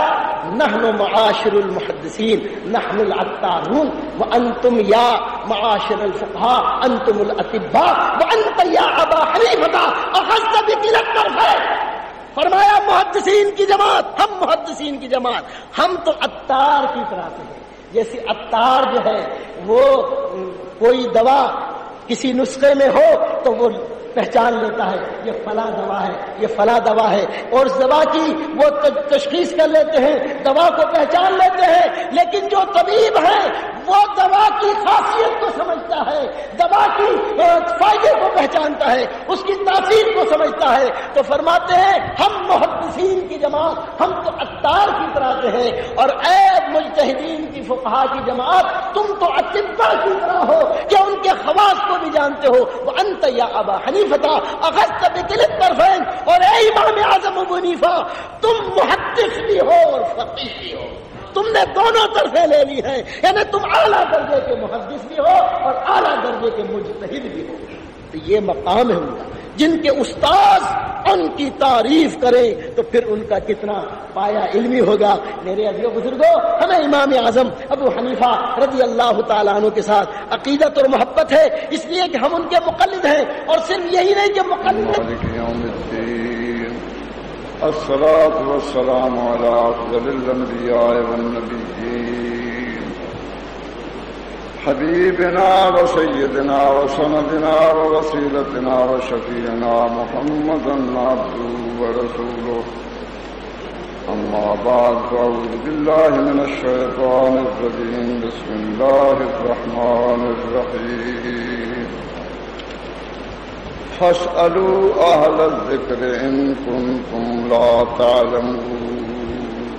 نحن معاشر المحدثین نحن العطارون وانتم یا معاشر الفقہاء انتم الاطباء وانت یا ابا حنیفہ اخذت بکلا الطرفین۔ فرمایا محدثین کی جماعت، ہم محدثین کی جماعت، ہم تو عطار کی طرح سے ہیں، جیسے عطار جو ہے وہ کوئی دوا کسی نسخے میں ہو تو وہ پہچان لیتا ہے یہ فلاں دوا ہے، یہ فلاں دوا ہے، اور اس دوا کی وہ تشخیص کر لیتے ہیں، دوا کو پہچان لیتے ہیں۔ لیکن جو طبیب ہے وہ دوا کی خاصیت کو سمجھتا ہے، دوا کی فائدے کو پہچانتا ہے، اس کی تاثیر کو سمجھتا ہے۔ تو فرماتے ہیں ہم محدثین کی جماعت، ہم تو عطار کی طرح سے ہیں، اور اے مجتہدین کی فقہا کی جماعت تم تو اطباء کی طرح ہو کہ ان کے خواص کو بھی جانتے ہو۔ وانت یا ابا حنیفہ اخذت بکلا الطرفین، اور اے امام اعظم ابو حنیفہ تم محدث بھی ہو اور فقیہ بھی ہو، تم نے دونوں طرفیں لے لی ہیں، یعنی تم اعلیٰ درجے کے محدث بھی ہو اور اعلیٰ درجے کے مجتہد بھی ہو۔ تو یہ مقام ہے ان کا، جن کے استاذ ان کی تعریف کریں تو پھر ان کا کتنا پایا علمی ہوگا۔ میرے عزیزو بزرگوں، ہمیں امام اعظم ابو حنیفہ رضی اللہ تعالیٰ عنہ کے ساتھ عقیدت اور محبت ہے، اس لیے کہ ہم ان کے مقلد ہیں، اور صرف یہی نہیں کہ مقلد الصلاة والسلام على أفضل الأنبياء والنبيين حبيبنا وسيدنا وسندنا ووسيلتنا وشفيعنا محمدا عبده ورسوله أما بعد فأعوذ بالله من الشيطان الرجيم بسم الله الرحمن الرحيم فاسألوا أهل الذكر إن كنتم لا تعلمون.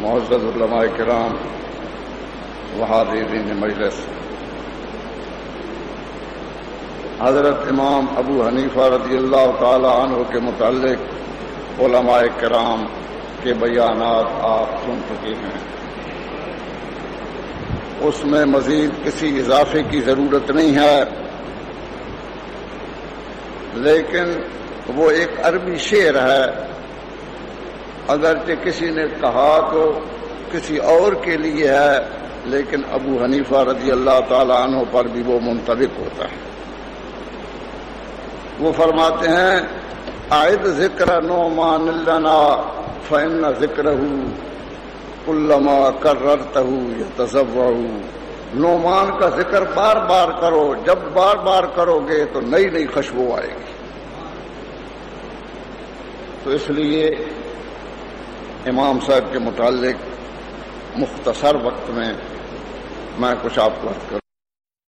معزز علماء کرام وحاضرین مجلس، حضرت امام ابو حنیفہ رضی اللہ تعالی عنہ کے متعلق علماء کرام کے بیانات آپ سن چکے ہیں. اس میں مزید کسی اضافے کی ضرورت نہیں ہے، لیکن وہ ایک عربی شعر ہے. اگرچہ کسی نے کہا تو کسی اور کے لیے ہے، لیکن ابو حنیفہ رضی اللہ تعالی عنہ پر بھی وہ منطبق ہوتا ہے. وہ فرماتے ہیں اعد ذکر نعمان لنا فإن ذکرہ کلما کررتہ یتزوع. نعمان کا ذکر بار بار کرو، جب بار بار کرو گے تو نئی نئی خوشبو آئے گی. تو اس لیے امام صاحب کے متعلق مختصر وقت میں کچھ آپ کو عرض کروں.